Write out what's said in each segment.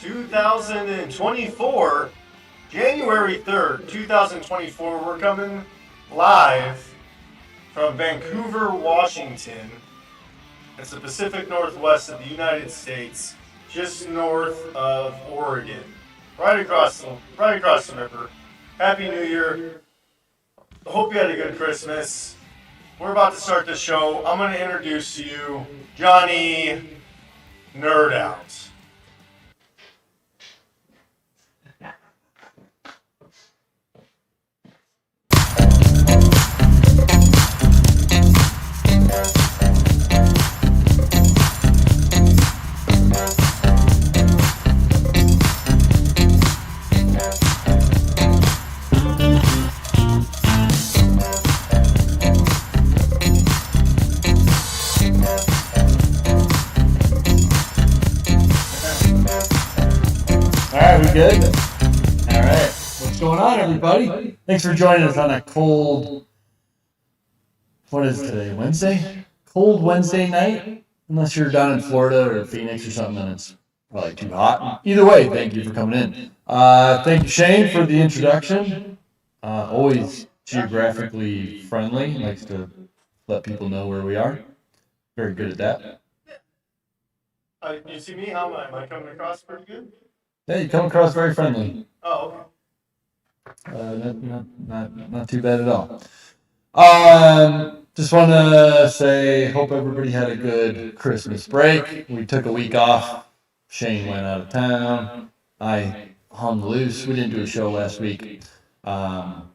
2024, January 3rd, 2024. We're coming live from Vancouver, Washington. It's the Pacific Northwest of the United States, just north of Oregon, right across the river. Happy New Year. Hope you had a good Christmas. We're about to start the show. I'm going to introduce to you Johnny Nerd Out. Good. All right. What's going on, everybody? Thanks for joining us on a cold, what is today, Wednesday? Cold Wednesday night? Unless you're down in Florida or Phoenix or something, and it's probably too hot. Either way, thank you for coming in. Thank you, Shane, for the introduction. Always geographically friendly. Likes to let people know where we are. Very good at that. You see me? How am I coming across pretty good? Yeah, you come across very friendly. Oh, okay. Not too bad at all. Just want to say, hope everybody had a good Christmas break. We took a week off. Shane went out of town. I hung loose. We didn't do a show last week. But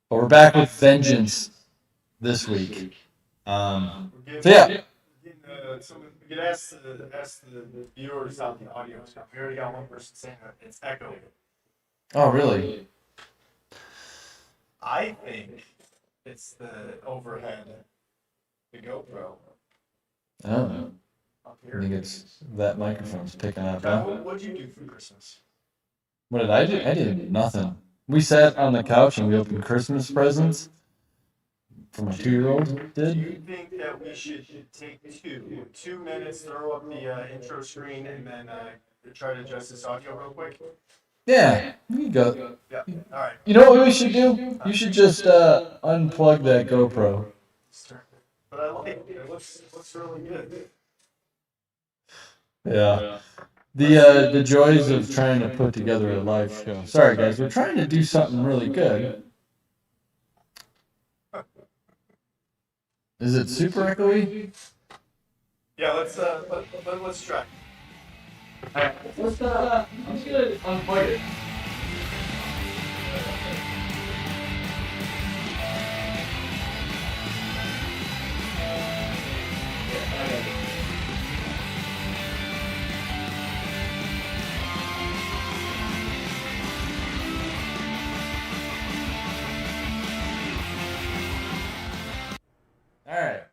we're back with vengeance this week. So yeah. We could ask the viewers how the audio is going. We already got one person saying that it's echoing. Oh, really? I think it's the overhead, the GoPro. Oh. Up I here. think it's that microphone's picking up. John, Huh? what'd you do for Christmas? What did I do? I did nothing. We sat on the couch and we opened Christmas presents for my 2-year-old. Do Did. you think that we should take 2 minutes, throw up the intro screen, and then try to adjust this audio real quick? Yeah, you can go. Yeah. All right. You know what we should do? You should just unplug that GoPro. But I like it. It looks really good. Yeah. The joys of trying to put together a live show. Sorry guys, we're trying to do something really good. Is it super echoey? Yeah, let's try. Alright, let's I'm just gonna unplug it. Alright.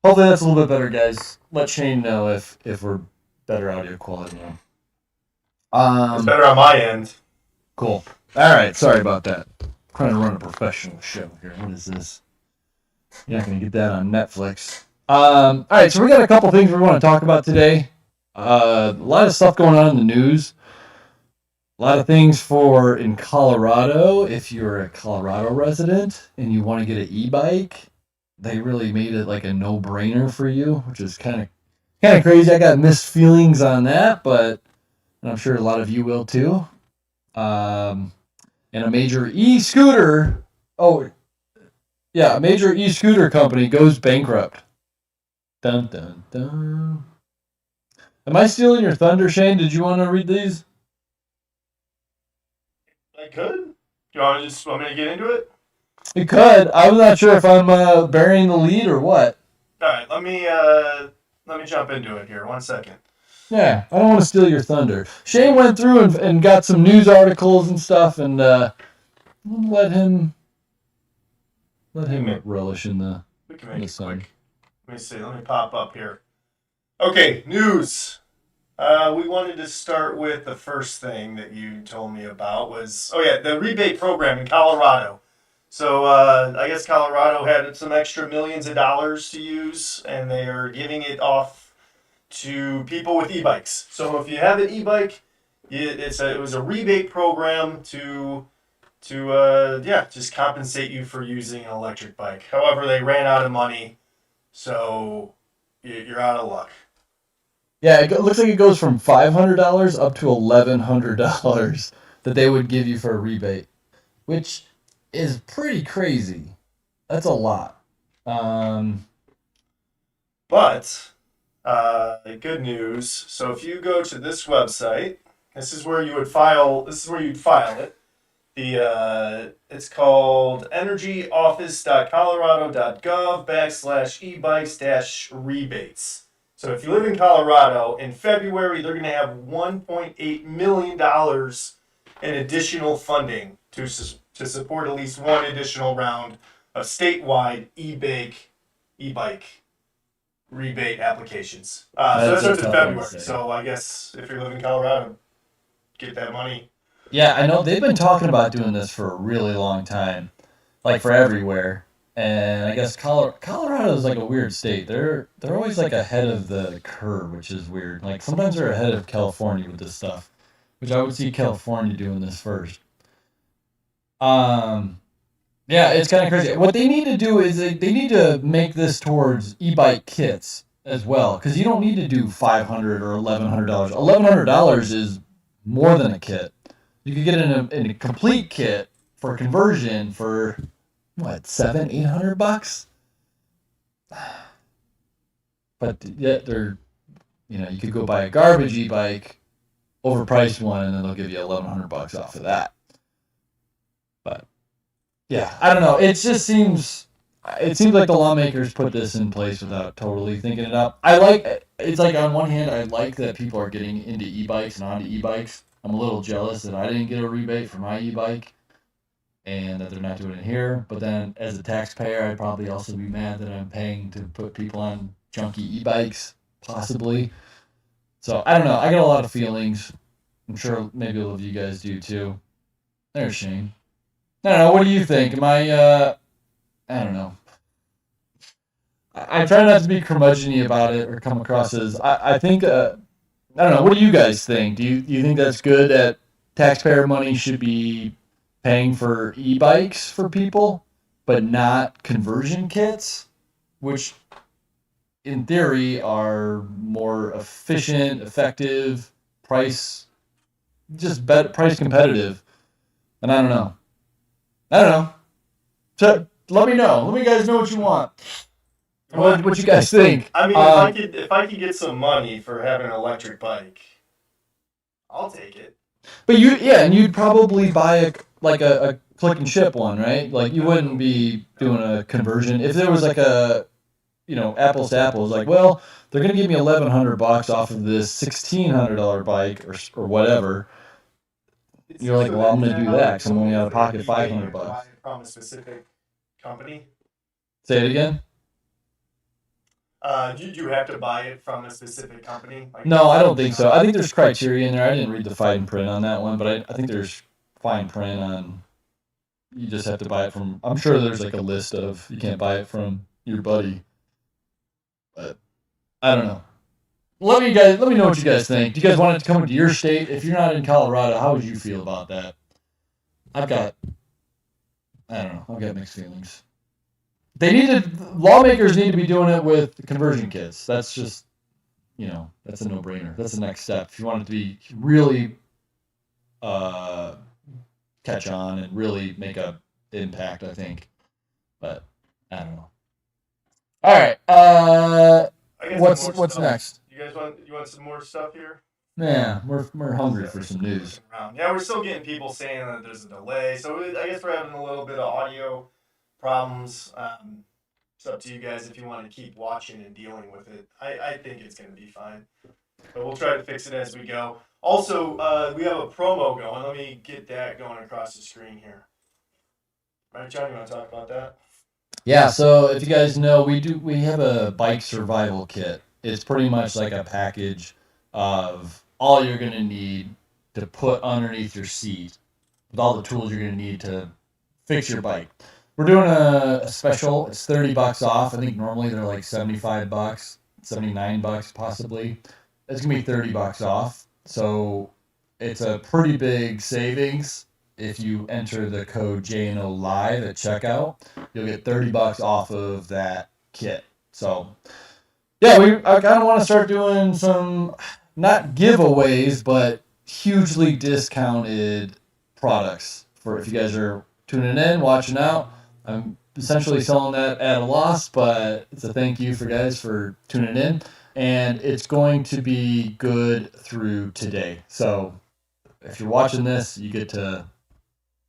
Hopefully that's a little bit better, guys. Let Shane know if we're better audio quality now. It's better on my end. Cool. Alright, sorry about that. Trying to run a professional show here. What is this? You're not going to get that on Netflix. Alright, so we got a couple things we want to talk about today. A lot of stuff going on in the news. A lot of things in Colorado. If you're a Colorado resident and you want to get an e-bike, they really made it like a no-brainer for you, which is kind of crazy. I got mixed feelings on that, but I'm sure a lot of you will too. And a major e-scooter. A major e-scooter company goes bankrupt. Dun dun dun. Am I stealing your thunder, Shane? Did you want to read these? I could. Do you want me to get into it? You could. I'm not sure if I'm burying the lead or what. All right, let me jump into it here. 1 second. Yeah, I don't want to steal your thunder. Shane went through and got some news articles and stuff, and let him relish in the We can make it sun. quick. Let me see. Let me pop up here. Okay, news. We wanted to start with the first thing that you told me about was, the rebate program in Colorado. So I guess Colorado had some extra millions of dollars to use, and they are giving it off to people with e-bikes. So if you have an e-bike, It was a rebate program to just compensate you for using an electric bike. However, they ran out of money, so you're out of luck. Yeah, it looks like it goes from $500 up to $1,100 that they would give you for a rebate, which is pretty crazy. That's a lot. But good news. So if you go to this website, this is where you would file. This is where you'd file it. It's called energyoffice.colorado.gov/ebikes-rebates. So if you live in Colorado, in February they're going to have $1.8 million in additional funding to support at least one additional round of statewide e-bike rebate applications. So that starts in February. So I guess if you live in Colorado, get that money. Yeah, I know they've been talking about doing this for a really long time, like for everywhere. And I guess Colorado is like a weird state. They're always like ahead of the curve, which is weird. Like sometimes they're ahead of California with this stuff, which I would see California doing this first. Yeah, it's kind of crazy. What they need to do is they need to make this towards e-bike kits as well, because you don't need to do $500 or $1,100. $1,100 is more than a kit. You could get in a complete kit for conversion for what, $700-800? But yet they're, you could go buy a garbage e-bike, overpriced one, and then they'll give you $1,100 off of that. But yeah, I don't know. It seems like the lawmakers put this in place without totally thinking it up. It's like on one hand, I like that people are getting into e-bikes and onto e-bikes. I'm a little jealous that I didn't get a rebate for my e-bike and that they're not doing it here. But then as a taxpayer, I'd probably also be mad that I'm paying to put people on junky e-bikes, possibly. So I don't know. I got a lot of feelings. I'm sure maybe a lot of you guys do too. There's Shane. I don't know. What do you think? Am I don't know. I try not to be curmudgeon-y about it or come across as. I think. I don't know. What do you guys think? Do you think that's good that taxpayer money should be paying for e-bikes for people, but not conversion kits, which in theory are more efficient, effective, price competitive? And I don't know. So let me know. Let me guys know what you want. What you guys think? I mean, if I could get some money for having an electric bike, I'll take it. But and you'd probably buy a click and ship one, right? Like you wouldn't be doing a conversion if there was like a, apples to apples. Like, well, they're gonna give me $1,100 off of this $1,600 bike or whatever. You're like, well, I'm gonna do that because I'm only out of pocket $500. From a specific company. Say it again. Did you have to buy it from a specific company? No, I don't think so. I think there's criteria in there. I didn't read the fine print on that one, but I think there's fine print on. You just have to buy it from. I'm sure there's like a list of you can't buy it from your buddy. But I don't know. Let me know what you guys think. Do you guys want it to come to your state? If you're not in Colorado, how would you feel about that? I don't know. I've got mixed feelings. Lawmakers need to be doing it with conversion kits. That's just, that's a no-brainer. That's the next step. If you want it to be really catch on and really make a impact, I think. But I don't know. All right. What's next? You want some more stuff here? Yeah, we're hungry for some news. Yeah, we're still getting people saying that there's a delay, so I guess we're having a little bit of audio problems. It's up to you guys if you want to keep watching and dealing with it. I think it's going to be fine, but we'll try to fix it as we go. Also, we have a promo going. Let me get that going across the screen here. Right, John, you want to talk about that? Yeah, so if you guys know, we have a bike survival kit. It's pretty much like a package of all you're going to need to put underneath your seat with all the tools you're going to need to fix your bike. We're doing a special. It's $30 off. I think normally they're like $75, $79 possibly. It's going to be $30 off. So it's a pretty big savings. If you enter the code JNO live at checkout, you'll get $30 off of that kit. So yeah, I kind of want to start doing some not giveaways, but hugely discounted products for if you guys are tuning in, watching out. I'm essentially selling that at a loss, but it's a thank you for guys for tuning in, and it's going to be good through today. So if you're watching this, you get to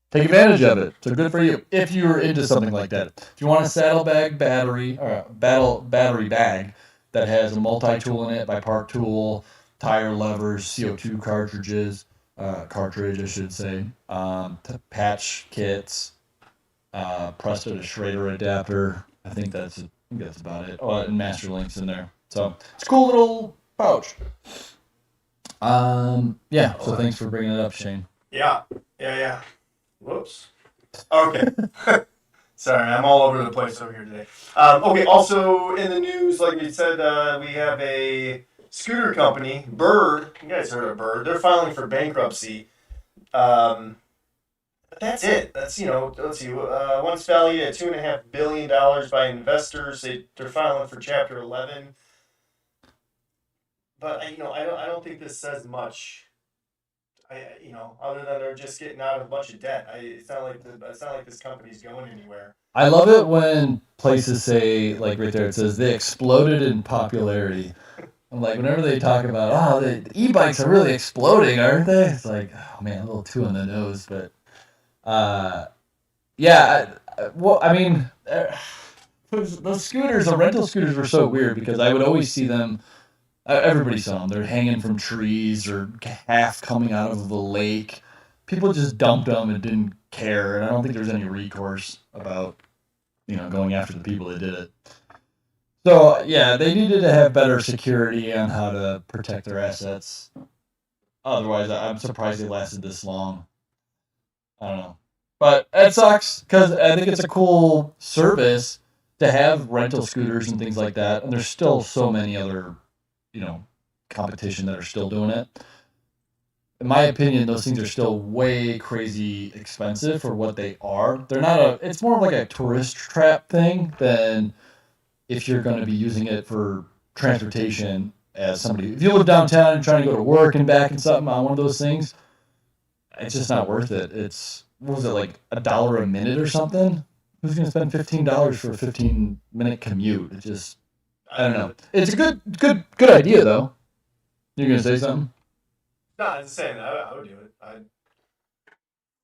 take advantage of it. So good for you if you're into something like that. If you want a saddlebag battery or a battery bag that has a multi-tool in it, by-part tool, tire levers, CO2 cartridges, cartridge I should say, patch kits, Presto to Schrader adapter. I think that's about it. Oh, and master links in there. So it's a cool little pouch. Yeah. So thanks for bringing it up, Shane. Yeah. Whoops. Okay. Sorry, I'm all over the place over here today. Okay, also in the news, like we said, we have a scooter company, Bird. You guys heard of Bird? They're filing for bankruptcy. But that's it. That's let's see. Once valued at $2.5 billion by investors, they're filing for Chapter 11. But I don't think this says much. Other than they're just getting out of a bunch of debt. It's not like this company's going anywhere. I love it when places say, like right there, it says they exploded in popularity. I'm like, whenever they talk about, the e-bikes are really exploding, aren't they? It's like, oh man, a little too on the nose, but yeah. Well, I mean, those scooters, the rental scooters, were so weird because I would always see them. Everybody saw them. They're hanging from trees or half coming out of the lake. People just dumped them and didn't care, and I don't think there's any recourse about going after the people that did it. So yeah, they needed to have better security on how to protect their assets. Otherwise, I'm surprised they lasted this long. I don't know, but it sucks because I think it's a cool service to have rental scooters and things like that, and there's still so many other, competition that are still doing it. In my opinion, those things are still way crazy expensive for what they are. They're not it's more of like a tourist trap thing than if you're going to be using it for transportation as somebody. If you live downtown and trying to go to work and back and something on one of those things, it's just not worth it. What was it, like $1 a minute or something? Who's going to spend $15 for a 15-minute commute? I don't know. It's a good idea though. You're going to say something? No, I'm just saying I would do it.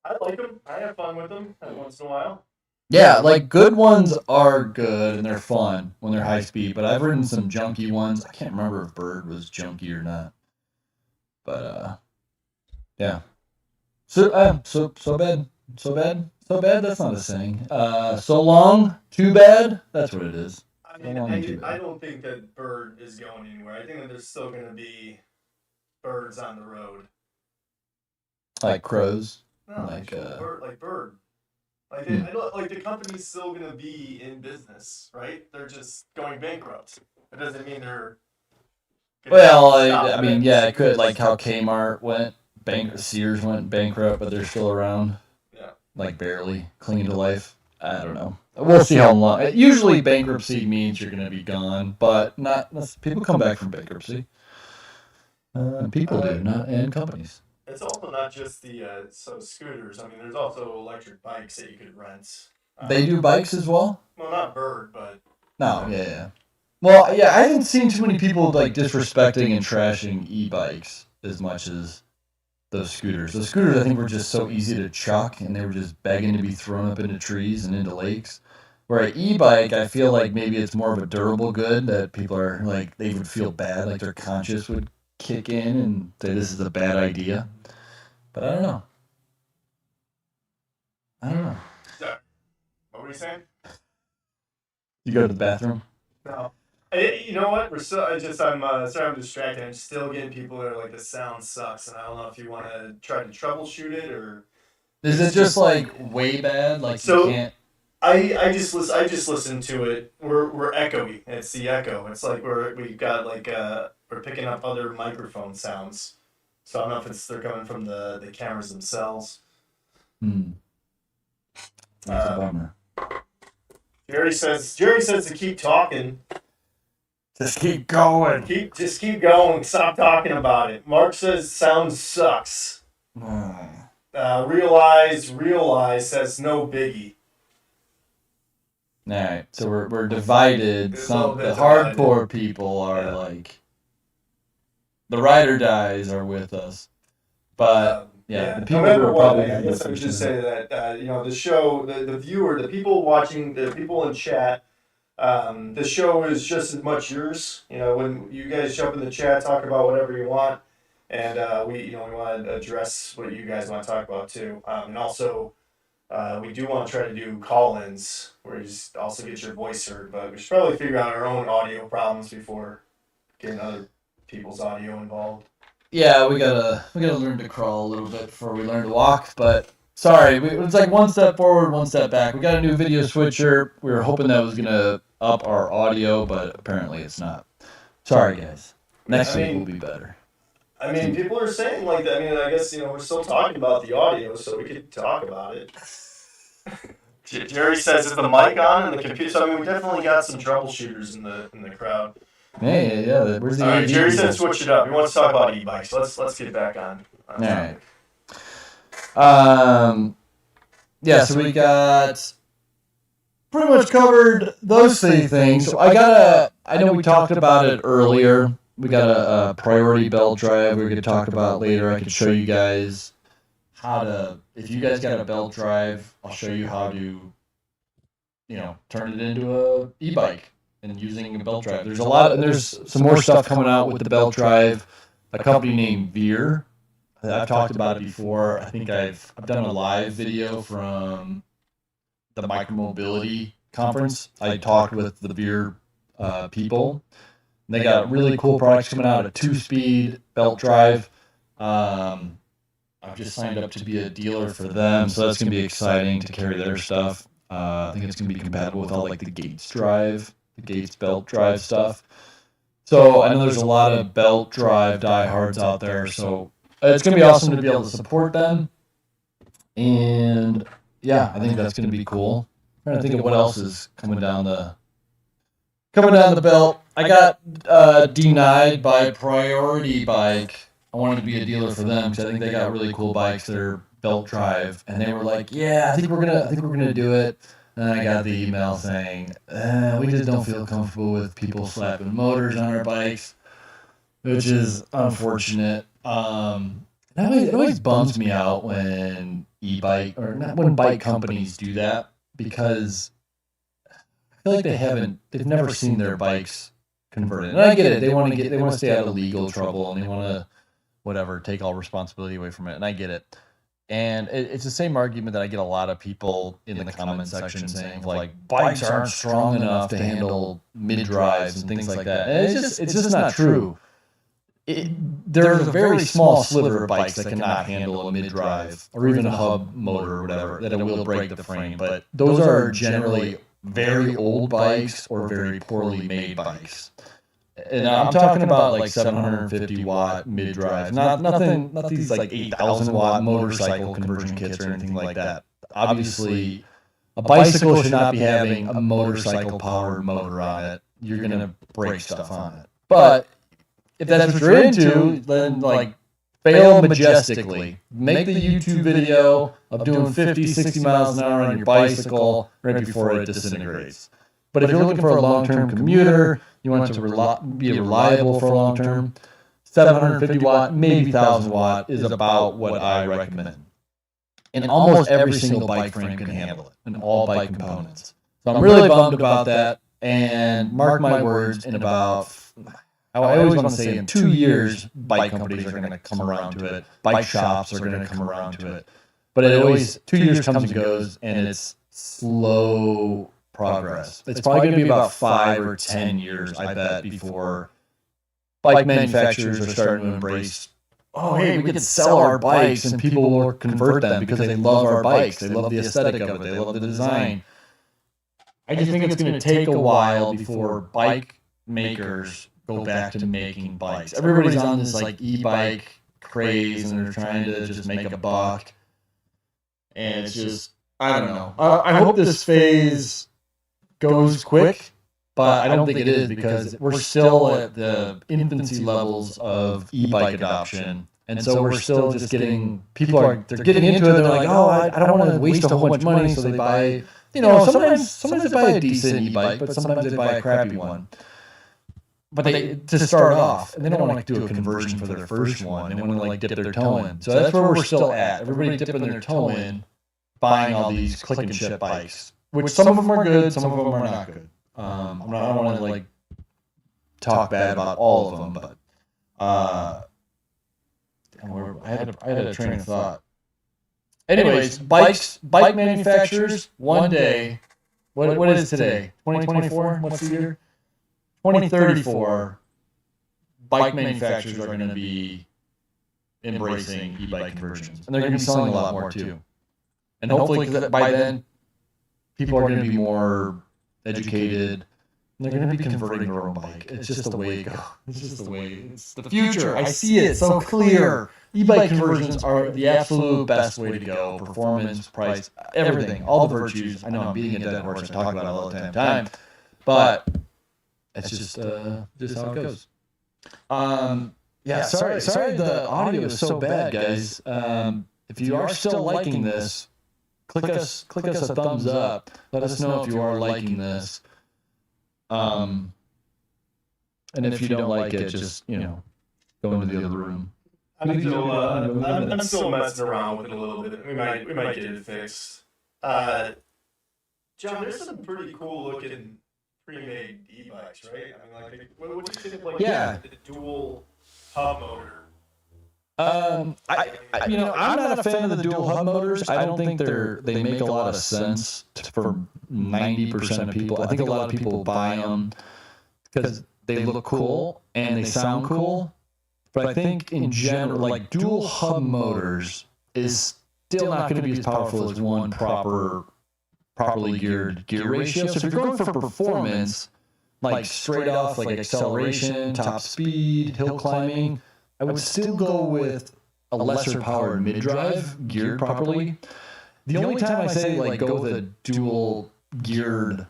I like them. I have fun with them every once in a while. Yeah, like good ones are good and they're fun when they're high speed, but I've ridden some junky ones. I can't remember if Bird was junky or not. But yeah. So bad. So bad. So bad, that's not a saying. So long, too bad. That's what it is. I mean, I don't think that Bird is going anywhere. I think that there's still going to be birds on the road. Like crows. No, like Bird. Like the company's still gonna be in business, right? They're just going bankrupt. It doesn't mean they're. Well, I mean, yeah, it could, like how Kmart went Sears went bankrupt, but they're still around. Yeah. Like barely clinging to life. I don't know. We'll see how long. Usually, bankruptcy means you're gonna be gone, but not. People come back from bankruptcy. People do, and companies. It's also not just the scooters. I mean, there's also electric bikes that you could rent. They do bikes as well? Well, not Bird, but. No, yeah. Well, yeah, I haven't seen too many people like disrespecting and trashing e-bikes as much as those scooters. Those scooters, I think, were just so easy to chuck, and they were just begging to be thrown up into trees and into lakes. Where an e-bike, I feel like maybe it's more of a durable good that people are like, they would feel bad, like their conscience would kick in and say this is a bad idea. But I don't know. Sorry. What were you saying? You go to the bathroom? No. You know what? I'm sorry, I'm distracted. I'm still getting people that are like, the sound sucks, and I don't know if you want to try to troubleshoot it or. Is it just like way bad? Like so, you can't. I just listened to it. We're echoey. It's the echo. It's like we're picking up other microphone sounds. So I don't know if they're coming from the cameras themselves. That's a bummer. Jerry says to keep talking. Just keep going. Just keep going. Stop talking about it. Mark says sound sucks. Realize says no biggie. All right, so we're divided. The hardcore people are like the ride or dies are with us, but the people no matter who are what, probably I guess I would just say that the show, the viewer, the people watching, the people in chat. The show is just as much yours. When you guys jump in the chat, talk about whatever you want, and we want to address what you guys want to talk about too. And also, we do want to try to do call-ins where you just also get your voice heard. But we should probably figure out our own audio problems before getting other people's audio involved. Yeah, we gotta learn to crawl a little bit before we learn to walk. But sorry, it's like one step forward, one step back. We got a new video switcher. We were hoping that was gonna up our audio, but apparently it's not. Sorry, guys. Next week will be better. I mean, people are saying like that. I mean, I guess we're still talking about the audio, so we could talk about it. Jerry says, "Is the mic on in the computer?" So I mean, we definitely got some troubleshooters in the crowd. Hey, yeah. Where's the All right, Jerry said switch it up. He wants to talk about e-bikes. Let's get back on. All right. Yeah, so we got pretty much covered those three things. So I know we talked about it earlier. We got a priority belt drive we're going to talk about later. I could show you guys how to, if you guys got a belt drive, I'll show you how to, turn it into a e-bike and using a belt drive. There's some more stuff coming out with the belt drive. A company named Veer. I've talked about it before. I think I've done a live video from the micromobility conference. I talked with the Veer people. And they got really cool products coming out, a 2-speed belt drive. I've just signed up to be a dealer for them, so that's going to be exciting to carry their stuff. I think it's going to be compatible with all like the Gates belt drive stuff. So I know there's a lot of belt drive diehards out there, so it's going to be awesome to be able to support them. And yeah, I think that's going to be cool. I'm trying to think of what else is coming down the belt. I got denied by Priority Bike. I wanted to be a dealer for them because I think they got really cool bikes that are belt drive, and they were like, "Yeah, I think we're gonna do it." And I got the email saying, "We just don't feel comfortable with people slapping motors on our bikes," which is unfortunate. It always bums me out when when bike companies do that, because I feel like they've never seen their bikes converted. And I get it. They want to stay out of legal trouble, and they want to take all responsibility away from it. And I get it. And it's the same argument that I get a lot of people in the comment section saying, like, bikes aren't strong enough to handle mid-drives and things like that. And it's just not true. There's a very small sliver of bikes that cannot handle a mid-drive or even a hub motor or whatever, that it will break the frame. But those are generally very old bikes or very poorly made bikes. And I'm talking about like 750 watt mid drive, not these like 8,000 watt motorcycle conversion kits or anything like that. Obviously, a bicycle should not be having a motorcycle powered motor on it. You're gonna break stuff on it. But if that's what you're into, then like fail majestically. Make the YouTube video of doing 50, 60 miles an hour on your bicycle right before it disintegrates. But if you're looking for a long-term commuter, you want it to be reliable for a long term, 750 watt, maybe 1,000 watt is about what I recommend. And almost every single bike frame can handle it, and all bike components. So I'm really bummed about that. And mark my words, I always want to say in 2 years, bike companies are going to come around to it. Bike shops are going to come around to it. But it always, 2 years comes and goes, and it's slow progress. It's probably going to be about 5 or 10 years, I bet, before bike manufacturers are starting to embrace, oh, hey, we can sell our bikes and people will convert them because they love our bikes. They love the aesthetic of it. They love the design. I just think it's going to take a while before bike makers go back to making bikes. Everybody's on this like e-bike craze and they're trying to just make a buck. And it's just, I don't know. I hope this phase goes quick, but I don't think it is because we're still at the infancy levels of e-bike adoption. And so we're still just getting, they're getting into it. They're like, oh, I don't want to waste a whole bunch of money. So they buy, sometimes they buy a decent e-bike, but sometimes they buy a crappy one. But they to start off, and they don't want to do a conversion for their first one. They want to like dip their toe in. So that's where we're still at. Everybody dipping their toe in, buying all these click and ship bikes, which some of them are good, some of them are not good. I don't want to like talk bad about all of them, but I had a train of thought. Anyways, bike manufacturers, one day, what is today? 2024? What's the year? 2034, bike manufacturers are going to be embracing e-bike conversions. And they're going to be selling a lot more too. And hopefully by then, people are going to be more educated. And they're going to be converting their own bike. It's just the way it goes. It's just the way. It's the future. I see it so clear. E-bike conversions are the absolute best way to go. Performance, price, everything, all the virtues. I know I'm beating a dead horse and talking about it all the time. But it's just how it goes. Sorry the audio is so bad, guys. If you are still liking this, click us a thumbs up. Let us know if you are liking this. And if you don't like it, just go into the other room. I'm still messing around with it a little bit. We might get it fixed. John, there's some pretty cool looking pre-made e-bikes, right? I mean, like, what do you think of the dual hub motor? I'm not a fan of the dual hub motors. I don't think they make a lot of sense for 90% of people. I think a lot of people buy them because they look cool and they sound cool. But I think in general, like dual hub motors is still not going to be as powerful as one properly geared gear ratio. So if you're going for performance, like straight off, like acceleration, top speed, hill climbing, I would still go with a lesser powered mid-drive geared properly. The only time I say like go with a dual geared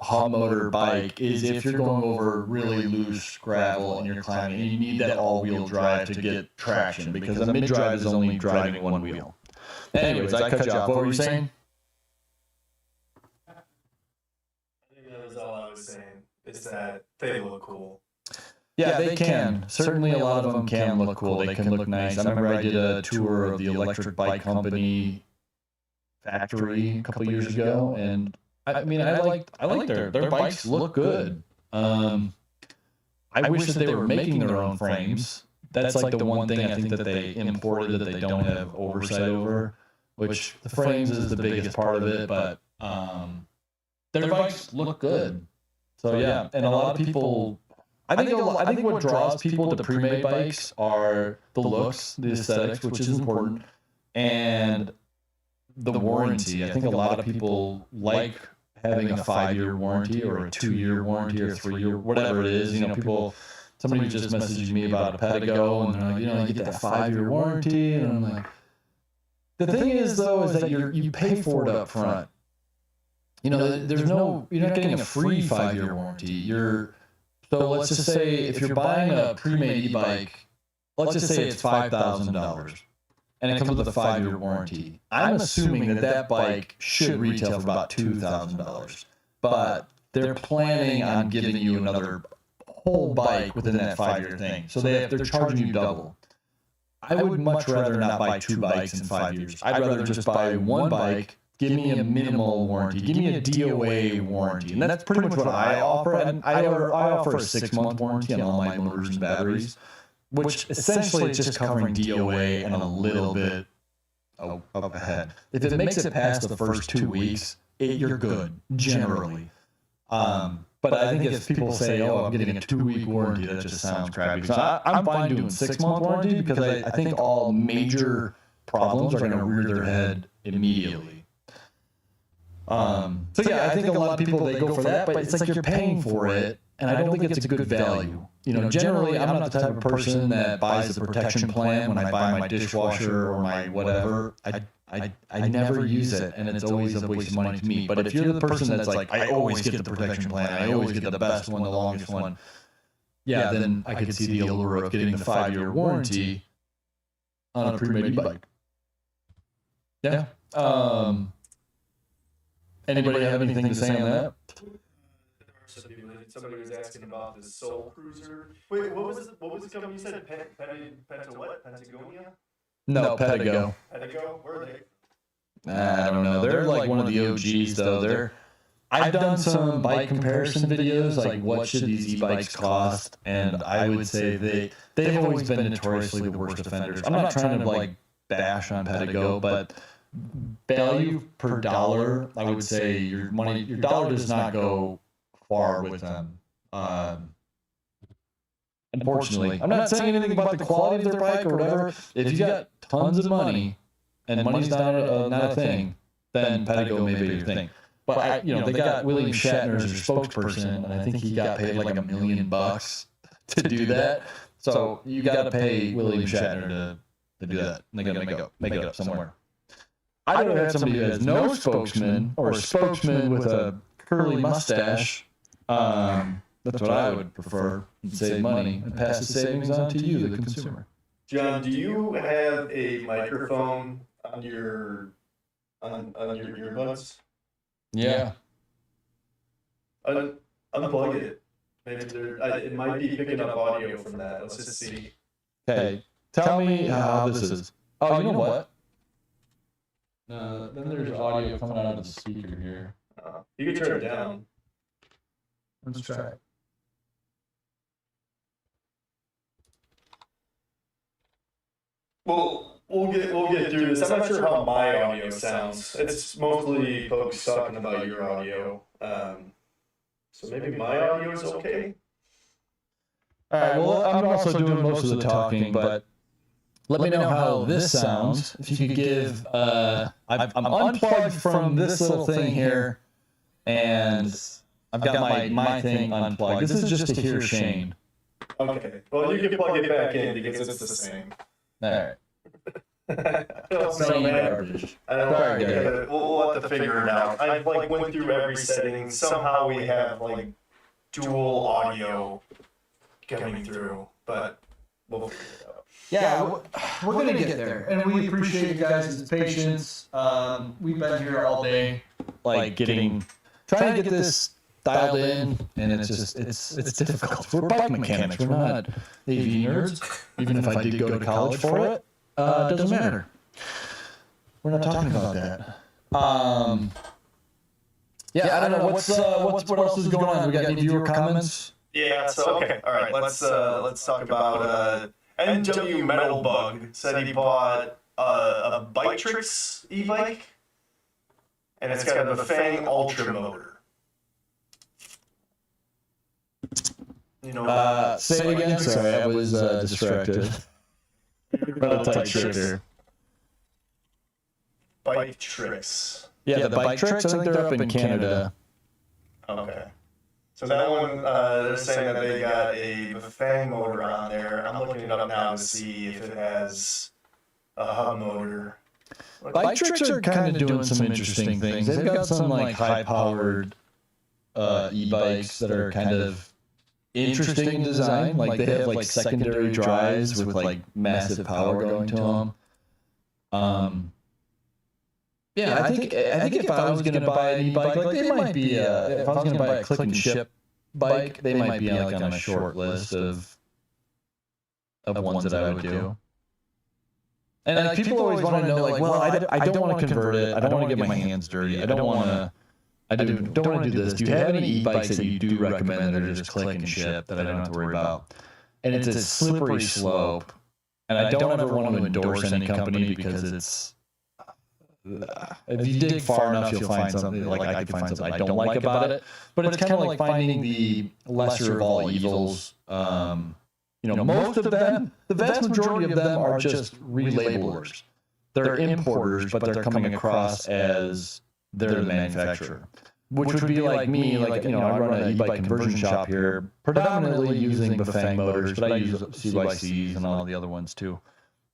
hub motor bike is if you're going over really loose gravel and you're climbing and you need that all-wheel drive to get traction because a mid-drive is only driving one wheel. Anyways, I cut you off. What were you saying? I think that was all I was saying. Is that they look cool. Yeah, they can. Certainly a lot of them can look cool. They can look nice. I remember I did a tour of the electric bike company factory a couple years ago, and I like their bikes look good. I wish that they were making their own frames. That's like the one thing I think that they imported that they don't have oversight over, which the frames is the biggest part of it, but their bikes look good. So yeah, and a lot of people, I think what draws people to pre-made bikes are the looks, the aesthetics, which is important, and the warranty. I think a lot of people like having a 5-year warranty or a 2-year warranty or 3-year, whatever it is. Somebody just messaged me about a pet ago, and they're like, you get that 5-year warranty, and I'm like, the thing is though, is that you pay for it up front. You're not getting a free 5-year warranty. So let's just say if you're buying a pre-made e-bike, let's just say it's $5,000 and it comes with a 5-year warranty. I'm assuming that bike should retail for about $2,000, but they're planning on giving you another whole bike within that 5-year thing. So they're charging you double. I would much rather not buy 2 bikes in 5 years. I'd rather just buy one bike. Give me a minimal warranty. Give me a DOA warranty. And that's pretty much what I offer. I offer a 6-month warranty on all my motors and batteries, which essentially is just covering DOA and a little bit up ahead. If it makes it past the first 2 weeks, you're good, generally. But I think if people say, I'm getting a 2-week warranty, that just sounds crappy. So I'm fine doing 6-month warranty because I think all major problems are going to rear their head immediately. I think a lot of people, they go for that, but it's like you're paying for it, and I don't think it's a good value. generally I'm not the type of person that buys the protection plan when I buy my dishwasher or my whatever. I never use it, and it's always a waste of money to me. But if you're the person that's like, I always get the protection plan, I always get the best one, the longest one, yeah, then I could see the allure of getting the 5-year warranty on a pre-made e-bike. Yeah. Anybody have anything to say on that? Somebody was asking about the Soul Cruiser. Wait, what was the company you said? Patagonia? No, Pedigo. Pedigo? Where are they? I don't know. They're like one of the OGs though. I've done some bike comparison videos, like what should these e-bikes cost, and I would say they've always been notoriously the worst offenders. I'm not trying to like bash on Pedigo, but value per dollar, I would say your dollar does not go far with them. Unfortunately, I'm not saying anything about the quality of their bike or whatever. If you got tons of money and money's not a thing, then Pedigo may be your thing. But they got William Shatner as their spokesperson, and I think he got paid like $1 million to do that. So you got to pay William Shatner to do that. And they got to make it up somewhere. I'd rather have somebody who has no spokesman or a spokesman with a curly mustache. That's what I would prefer. And save money and pass the savings on to you, the consumer. John, do you have a microphone on your earbuds? Yeah. Unplug it. Maybe it might be picking up audio from that. Let's just see. Okay, tell me how this is. Oh, you know what? Then there's audio coming out of the speaker here. You can turn it down. Let's try it. Well, we'll get through this. I'm not sure how my audio sounds. It's mostly folks talking about your audio. So maybe my audio is okay. All right. Well, I'm also doing most of the talking, but let me know how this sounds. If you could give, I'm unplugged from this little thing here, and I've got my thing unplugged. This is just to hear Shane. Okay. Well, you can plug it back in because it's the same. All right. Same garbage. I don't know. We'll have to figure it out. I went through every setting. Somehow we have dual audio coming through, but we'll figure it out. Yeah, we're gonna get there, and we appreciate you guys' patience. We've been here all day, trying to get this dialed in, and it's difficult. We're bike mechanics. We're not AV nerds. Even if I did go to college for it, it doesn't matter. We're not talking about that. Yeah, I don't know what else is going on. We got any viewer comments? Yeah. So okay, all right. Let's talk about NW Metal Bug said he bought a Bike Tricks e-bike, and it's got a Fang Ultra motor. Say it again. Sorry, I was distracted. Bike Tricks. Bike Tricks. Yeah, the Bike Tricks. I think they're up in Canada. Okay. So that one, they're saying that they got a Fang motor on there. I'm looking it up now to see if it has a hub motor. Bike Tricks are kind of doing some interesting things. They've got some high-powered e-bikes that are kind of interesting design. They have secondary drives with massive power going to them. Yeah, I think if I was going to buy an e-bike, they might be. If I was going to buy a click and ship bike, they might be on a short list of ones that I would do. And people always want to know, I don't want to convert it. I don't want to get my hands dirty. I don't want to do this. Do you have any e-bikes that you do recommend that are just click and ship that I don't have to worry about? And it's a slippery slope, and I don't ever want to endorse any company because it's. If you dig far enough, you'll find something. I could find something I don't like about it, but it's kind of like finding the lesser of all evils. Most of them, the vast majority of them are just relabelers. They're importers, but they're coming across as they're the manufacturer. which would be like me, like, I run an e-bike conversion shop here, predominantly using Bafang motors, but I use CYCs and all the other ones too.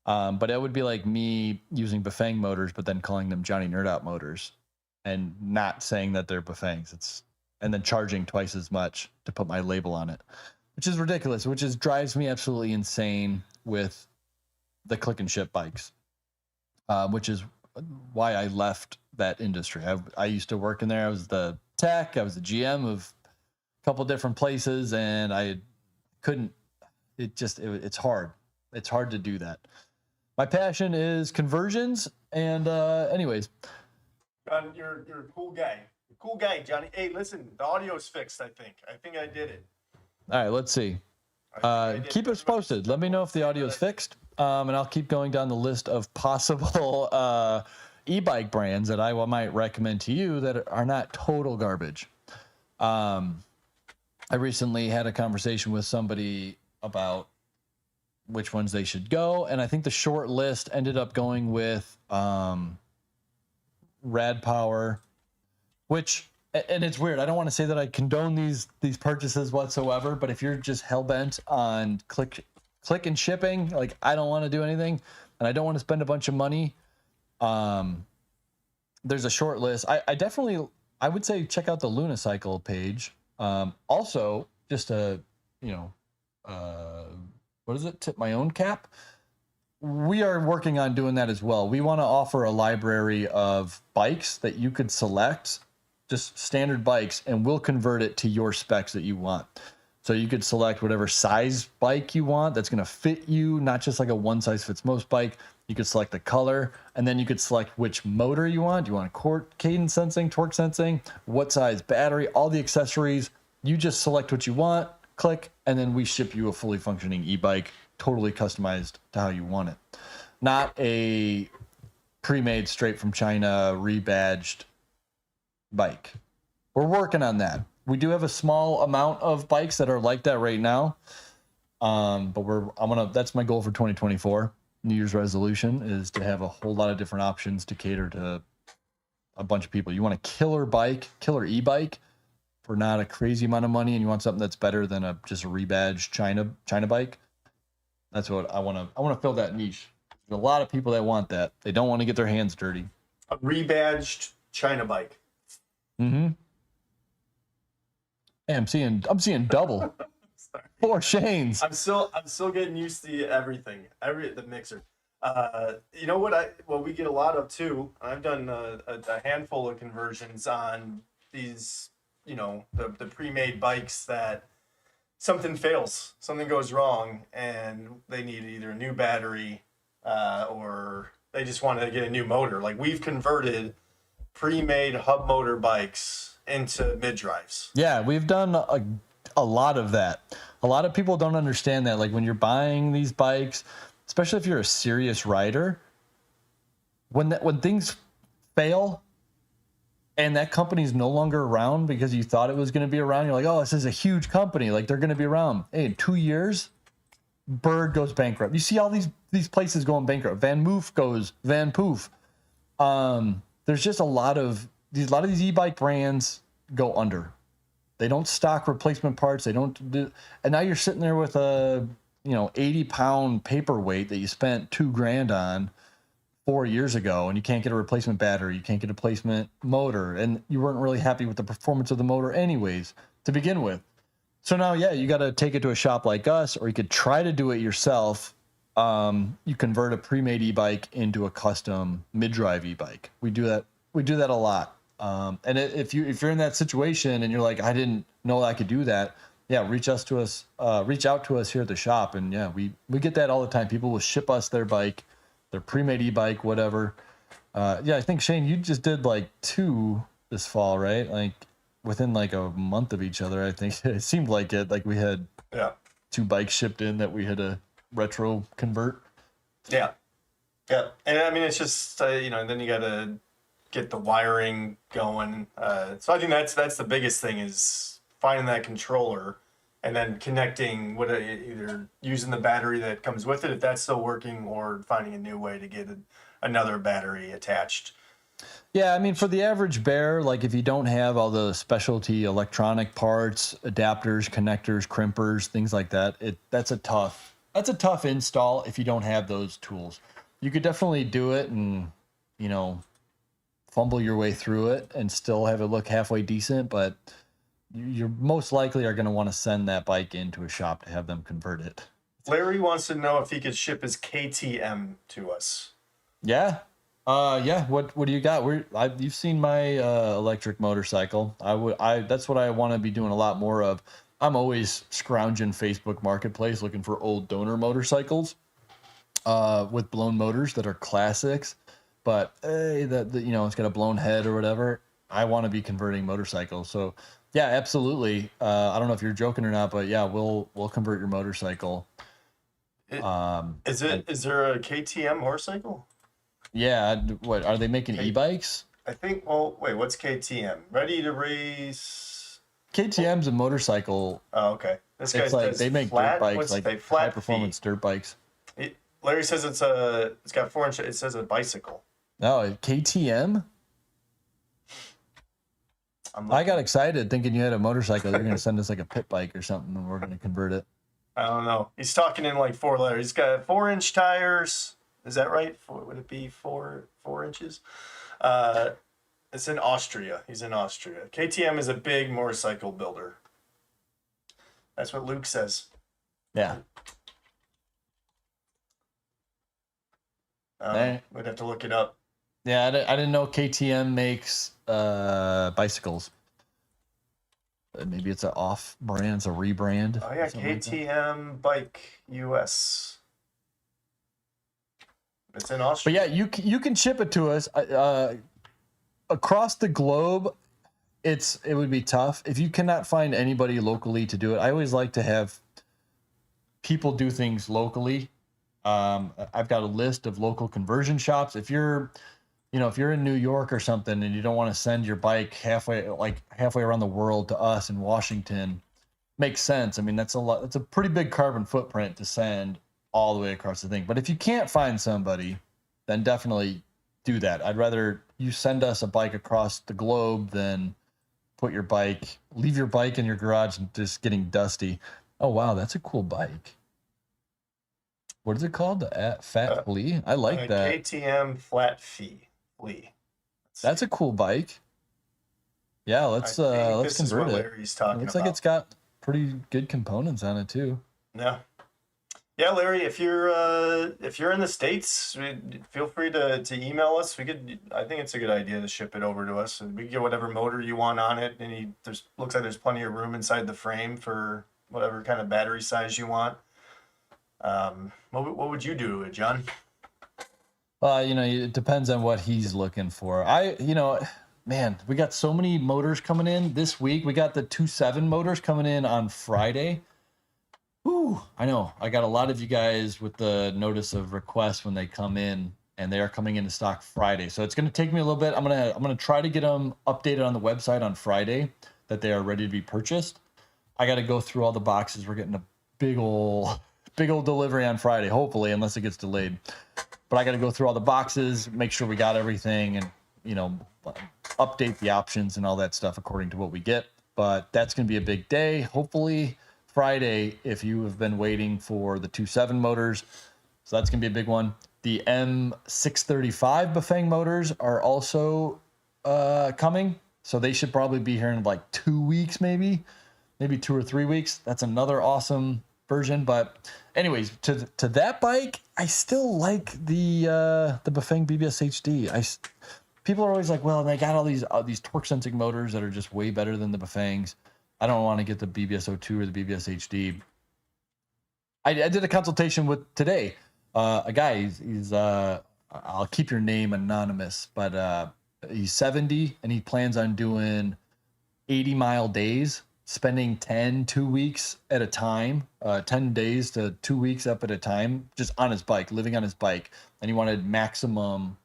But it would be like me using Bafang motors, but then calling them Johnny Nerd Out motors and not saying that they're Bafangs. And then charging twice as much to put my label on it, which is ridiculous, drives me absolutely insane with the click and ship bikes, which is why I left that industry. I used to work in there. I was the tech. I was the GM of a couple different places, and I couldn't. It's hard. It's hard to do that. My passion is conversions, and anyways. John, you're a cool guy. Cool guy, Johnny. Hey, listen, the audio's fixed. I think I did it. All right, let's see. Keep us posted. Let me know if the audio is fixed, and I'll keep going down the list of possible e-bike brands that I might recommend to you that are not total garbage. I recently had a conversation with somebody about which ones they should go, and I think the short list ended up going with Rad Power, which, and it's weird, I don't want to say that I condone these purchases whatsoever, but if you're just hell-bent on click and shipping, like, I don't want to do anything and I don't want to spend a bunch of money, there's a short list. I would say check out the Lunicycle page. Also, just to, what is it? Tip my own cap. We are working on doing that as well. We want to offer a library of bikes that you could select, just standard bikes, and we'll convert it to your specs that you want. So you could select whatever size bike you want that's going to fit you, not just like a one size fits most bike. You could select the color, and then you could select which motor you want. Do you want cadence sensing, torque sensing, what size battery, all the accessories. You just select what you want, click, and then we ship you a fully functioning e-bike, totally customized to how you want it. Not a pre-made straight from China, rebadged bike. We're working on that. We do have a small amount of bikes that are like that right now. But that's my goal for 2024. New Year's resolution is to have a whole lot of different options to cater to a bunch of people. You want a killer bike, killer e-bike for not a crazy amount of money, and you want something that's better than just a rebadged China bike. That's what I want to fill that niche. There's a lot of people that want that. They don't want to get their hands dirty. A rebadged China bike. Mm-hmm. Hey, I'm seeing double. 4 Shanes. I'm still getting used to everything. The mixer. You know what we get a lot of too. I've done a handful of conversions on these, the pre-made bikes that something fails, something goes wrong, and they need either a new battery or they just want to get a new motor. Like, we've converted pre-made hub motor bikes into mid-drives. Yeah, we've done a lot of that. A lot of people don't understand that. Like, when you're buying these bikes, especially if you're a serious rider, when things fail and that company's no longer around because you thought it was going to be around, you're like, oh, this is a huge company, like, they're going to be around. Hey, in 2 years, Bird goes bankrupt. You see all these places going bankrupt. Van Moof goes Van Poof. There's just a lot of these e-bike brands go under. They don't stock replacement parts. They don't do, and now you're sitting there with a 80-pound paperweight that you spent $2,000 on 4 years ago, and you can't get a replacement battery. You can't get a replacement motor, and you weren't really happy with the performance of the motor anyways to begin with. So now, yeah, you got to take it to a shop like us, or you could try to do it yourself. You convert a pre-made e-bike into a custom mid-drive e-bike. We do that a lot. And if you're in that situation and you're like, I didn't know I could do that, yeah, reach out to us here at the shop, and yeah, we get that all the time. People will ship us their bike, their pre-made e-bike, whatever. Yeah, I think Shane, you just did like 2 this fall, right? Like within like a month of each other. I think it seemed like it. Like we had 2 bikes shipped in that we had to retro convert. Yeah, and I mean, it's just then you got to get the wiring going. So I think that's the biggest thing, is finding that controller and then connecting with either using the battery that comes with it, if that's still working, or finding a new way to get another battery attached. Yeah, I mean, for the average bear, like if you don't have all the specialty electronic parts, adapters, connectors, crimpers, things like that, that's a tough install if you don't have those tools. You could definitely do it and, you know, fumble your way through it and still have it look halfway decent, but you're most likely are going to want to send that bike into a shop to have them convert it. Larry wants to know if he could ship his KTM to us. Yeah. Yeah. What do you got? You've seen my electric motorcycle. That's what I want to be doing a lot more of. I'm always scrounging Facebook Marketplace looking for old donor motorcycles with blown motors that are classics, but you know, it's got a blown head or whatever. I want to be converting motorcycles. So yeah, absolutely. I don't know if you're joking or not, but yeah, we'll convert your motorcycle. Is there a KTM motorcycle? Yeah, what are they making e-bikes? I think. Well, wait. What's KTM? Ready to Race. KTM's a motorcycle. Oh, okay. This guy's like they make dirt bikes, like high performance dirt bikes. Larry says it's got 4 inch. It says a bicycle. Oh, KTM. I got excited thinking you had a motorcycle. You're gonna send us like a pit bike or something, and we're gonna convert it. I don't know. He's talking in like 4 letters. He's got 4 inch tires. Is that right? Would it be 4 inches? It's in Austria. He's in Austria. KTM is a big motorcycle builder. That's what Luke says. Yeah. We'd have to look it up. Yeah, I didn't know KTM makes bicycles. Maybe it's an off-brand, it's a rebrand. Oh yeah, KTM Bike US. It's in Austria. But yeah, you can ship it to us across the globe. It would be tough if you cannot find anybody locally to do it. I always like to have people do things locally. I've got a list of local conversion shops. If you're in New York or something and you don't want to send your bike halfway around the world to us in Washington, makes sense. I mean, that's a pretty big carbon footprint to send all the way across the thing. But if you can't find somebody, then definitely do that. I'd rather you send us a bike across the globe than leave your bike in your garage and just getting dusty. Oh, wow. That's a cool bike. What is it called? The Fat Flea? I like that. KTM Flat Fee. Flea. That's a cool bike. Yeah, let's convert it. It looks like it's got pretty good components on it too. Yeah. Yeah, Larry, if you're in the States, feel free to email us. I think it's a good idea to ship it over to us. We can get whatever motor you want on it. Looks like there's plenty of room inside the frame for whatever kind of battery size you want. What would you do, John? It depends on what he's looking for. Man, we got so many motors coming in this week. We got the 2.7 motors coming in on Friday. Ooh, I know. I got a lot of you guys with the notice of request when they come in, and they are coming into stock Friday. So it's going to take me a little bit. I'm gonna try to get them updated on the website on Friday that they are ready to be purchased. I got to go through all the boxes. We're getting a big old delivery on Friday, hopefully, unless it gets delayed. But I got to go through all the boxes, make sure we got everything, and update the options and all that stuff according to what we get. But that's going to be a big day. Hopefully Friday, if you have been waiting for the 2.7 motors, so that's going to be a big one. The M635 Bafang motors are also coming, so they should probably be here in like 2 weeks, maybe 2 or 3 weeks. That's another awesome version. But anyways, to that bike, I still like the Bafang BBS HD. People are always like, well, they got all these torque sensing motors that are just way better than the Bafangs. I don't want to get the BBS 02 or the BBS HD. I did a consultation with today. A guy, he's I'll keep your name anonymous, but he's 70 and he plans on doing 80-mile days, spending 2 weeks at a time, 10 days to 2 weeks up at a time, just on his bike, living on his bike. And he wanted maximum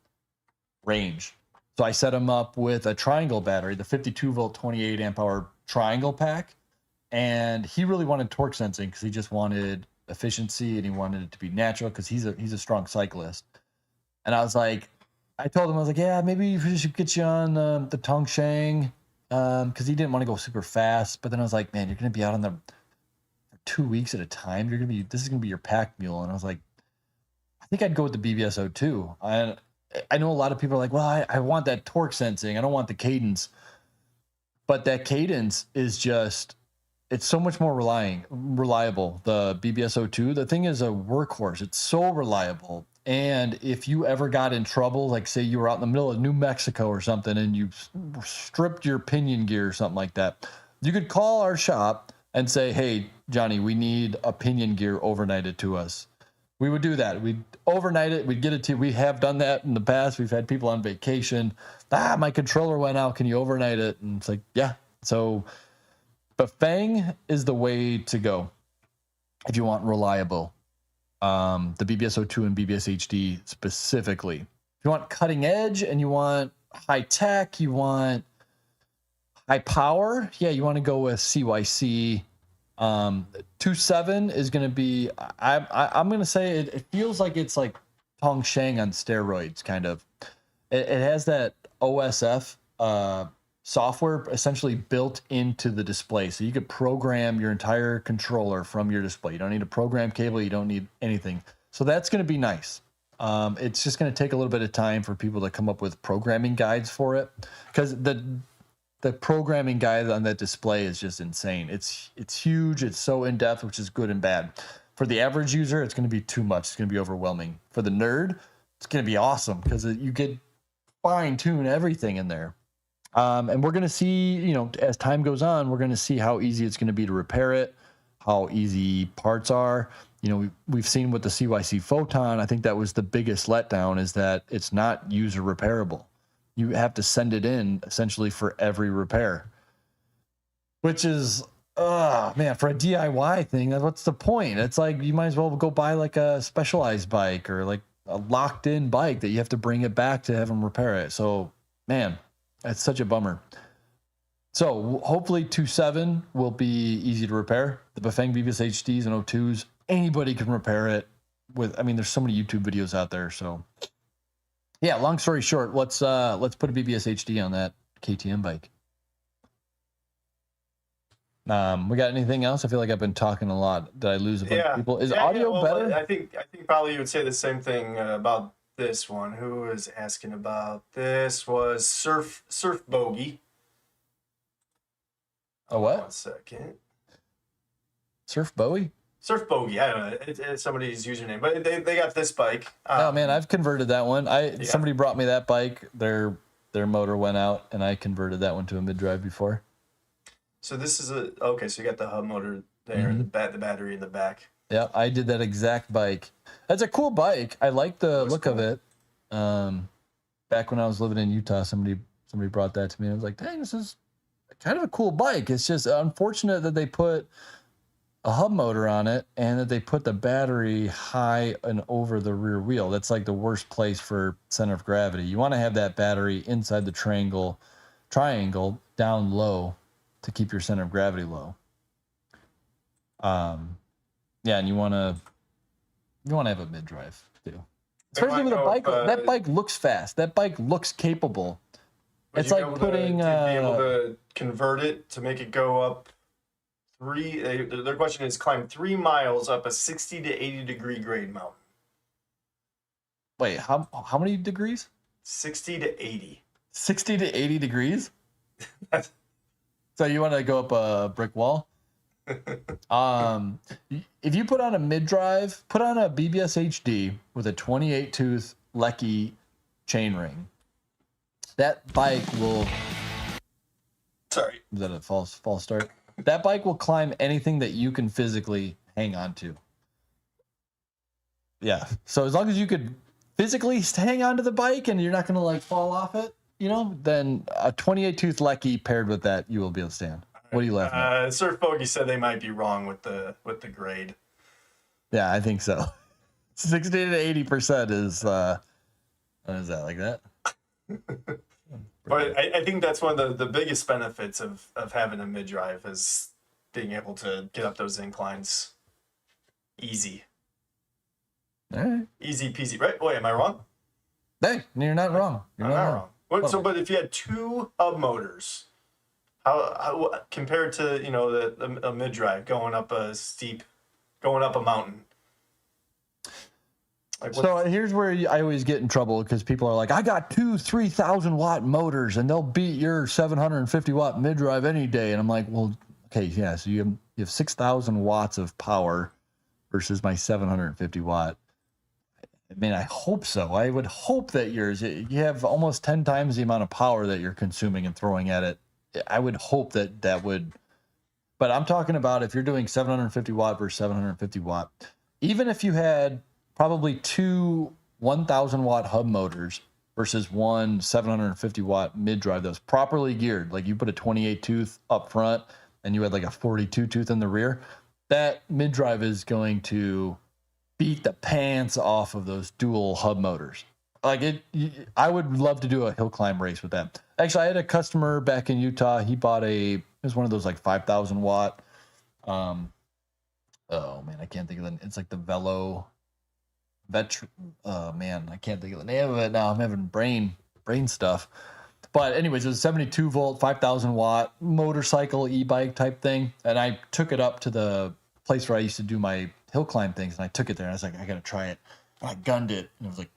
range. So I set him up with a triangle battery, the 52 volt, 28 amp hour triangle pack. And he really wanted torque sensing because he just wanted efficiency and he wanted it to be natural because he's a strong cyclist. And I was like, I told him, I was like, yeah, maybe we should get you on the Tongsheng, because he didn't want to go super fast. But then I was like, man, you're going to be out on the for 2 weeks at a time. This is going to be your pack mule. And I was like, I think I'd go with the BBS02. I know a lot of people are like, well, I want that torque sensing. I don't want the cadence. But that cadence is just, it's so much more reliable. The BBS02, the thing is a workhorse. It's so reliable. And if you ever got in trouble, like say you were out in the middle of New Mexico or something and you stripped your pinion gear or something like that, you could call our shop and say, hey, Johnny, we need a pinion gear overnighted to us. We would do that. We'd overnight it. We'd get it to you. We have done that in the past. We've had people on vacation. My controller went out. Can you overnight it? And it's like, yeah. So, but Fang is the way to go if you want reliable. The BBS02 and BBS HD specifically. If you want cutting edge and you want high tech, you want high power, yeah, you want to go with CYC. 2.7 is going to be, I'm going to say it feels like it's like Tongsheng on steroids, kind of. It has that OSF software essentially built into the display. So you could program your entire controller from your display. You don't need a program cable. You don't need anything. So that's going to be nice. It's just going to take a little bit of time for people to come up with programming guides for it, because the programming guide on that display is just insane. It's huge. It's so in-depth, which is good and bad. For the average user, it's going to be too much. It's going to be overwhelming. For the nerd, it's going to be awesome because you get fine-tune everything in there. And we're going to see, as time goes on, we're going to see how easy it's going to be to repair it, how easy parts are. We've seen with the CYC Photon, I think that was the biggest letdown, is that it's not user repairable. You have to send it in essentially for every repair, which is, man, for a DIY thing, what's the point? It's like, you might as well go buy like a specialized bike or like a locked in bike that you have to bring it back to have them repair it. So, man, that's such a bummer. So hopefully 2.7 will be easy to repair. The Bafang BBS HDs and O2s, anybody can repair it there's so many YouTube videos out there. So yeah, long story short, let's put a BBS HD on that KTM bike. We got anything else? I feel like I've been talking a lot. Did I lose a bunch of people? Is audio better? I think probably you would say the same thing about this one. Who was asking about this? Was Surf Bogey. A what? 1 second. Surf Bowie? Surf Bogey. I don't know. It's somebody's username, but they got this bike. Oh man, I've converted that one. Somebody brought me that bike. Their motor went out, and I converted that one to a mid-drive before. So this is so you got the hub motor there, and the battery in the back. Yeah, I did that exact bike. That's a cool bike. I like the look of it. Back when I was living in Utah, somebody brought that to me. I was like, dang, this is kind of a cool bike. It's just unfortunate that they put a hub motor on it and that they put the battery high and over the rear wheel. That's like the worst place for center of gravity. You want to have that battery inside the triangle down low to keep your center of gravity low. Yeah, and you want to have a mid-drive too. Especially with a bike. That bike looks fast. That bike looks capable. It's like putting. Be able to convert it to make it go up their question is climb 3 miles up a 60 to 80 degree grade mountain. Wait, how many degrees? 60 to 80. 60 to 80 degrees? So you want to go up a brick wall? If you put on a mid-drive, put on a BBS HD with a 28 tooth Lecky chainring. That bike will. Sorry. Is that a false start? That bike will climb anything that you can physically hang on to. Yeah. So as long as you could physically hang on to the bike and you're not going to like fall off it, then a 28 tooth Lecky paired with that, you will be able to stand. What are you laughing at? Surf Bogey said they might be wrong with the grade. Yeah, I think so. 60 to 80% is what is that, like that? But I think that's one of the biggest benefits of having a mid-drive is being able to get up those inclines easy. All right. Easy peasy, right? Wait, am I wrong? Hey, you're not wrong. You're I'm not not wrong. wrong. But if you had two hub motors, how compared to a mid drive going up a mountain? Like So here's where I always get in trouble because people are like, I got two 3,000 watt motors and they'll beat your 750 watt mid drive any day. And I'm like, well, okay, yeah. So you have 6,000 watts of power versus my 750 watt. I mean, I hope so. I would hope that you have almost 10 times the amount of power that you're consuming and throwing at it. I would hope that would, but I'm talking about if you're doing 750 watt versus 750 watt, even if you had probably two 1,000 watt hub motors versus one 750 watt mid drive that was properly geared, like you put a 28 tooth up front and you had like a 42 tooth in the rear, that mid drive is going to beat the pants off of those dual hub motors. I would love to do a hill climb race with that. Actually, I had a customer back in Utah. He bought it was one of those like 5,000 watt. Oh man, I can't think of it's like the man, I can't think of the name of it now. I'm having brain stuff. But anyways, it was a 72 volt, 5,000 watt motorcycle e-bike type thing. And I took it up to the place where I used to do my hill climb things. And I took it there and I was like, I got to try it. And I gunned it. And it was like,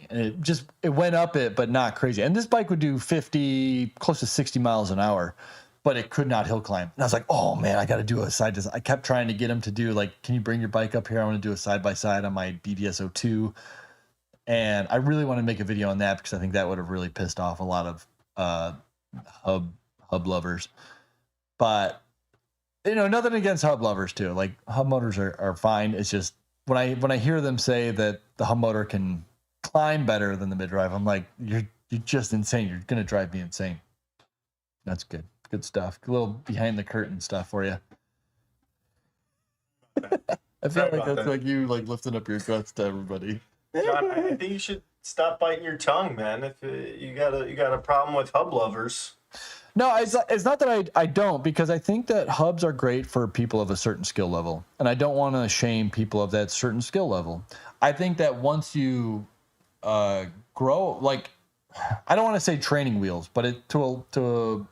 and it went up it, but not crazy. And this bike would do 50, close to 60 miles an hour, but it could not hill climb. And I was like, oh man, I got to do a side to side. I kept trying to get him to do like, can you bring your bike up here? I want to do a side by side on my BDSO2. And I really want to make a video on that because I think that would have really pissed off a lot of hub lovers. But nothing against hub lovers too. Like hub motors are fine. It's just when I hear them say that the hub motor can climb better than the mid drive, I'm like, you're just insane. You're gonna drive me insane. That's good. Good stuff. A little behind the curtain stuff for you. I feel like that's like you like lifting up your guts to everybody. John, I think you should stop biting your tongue, man. If you got a problem with hub lovers. No, it's not that I don't, because I think that hubs are great for people of a certain skill level, and I don't want to shame people of that certain skill level. I think that once you grow, like, I don't want to say training wheels, but for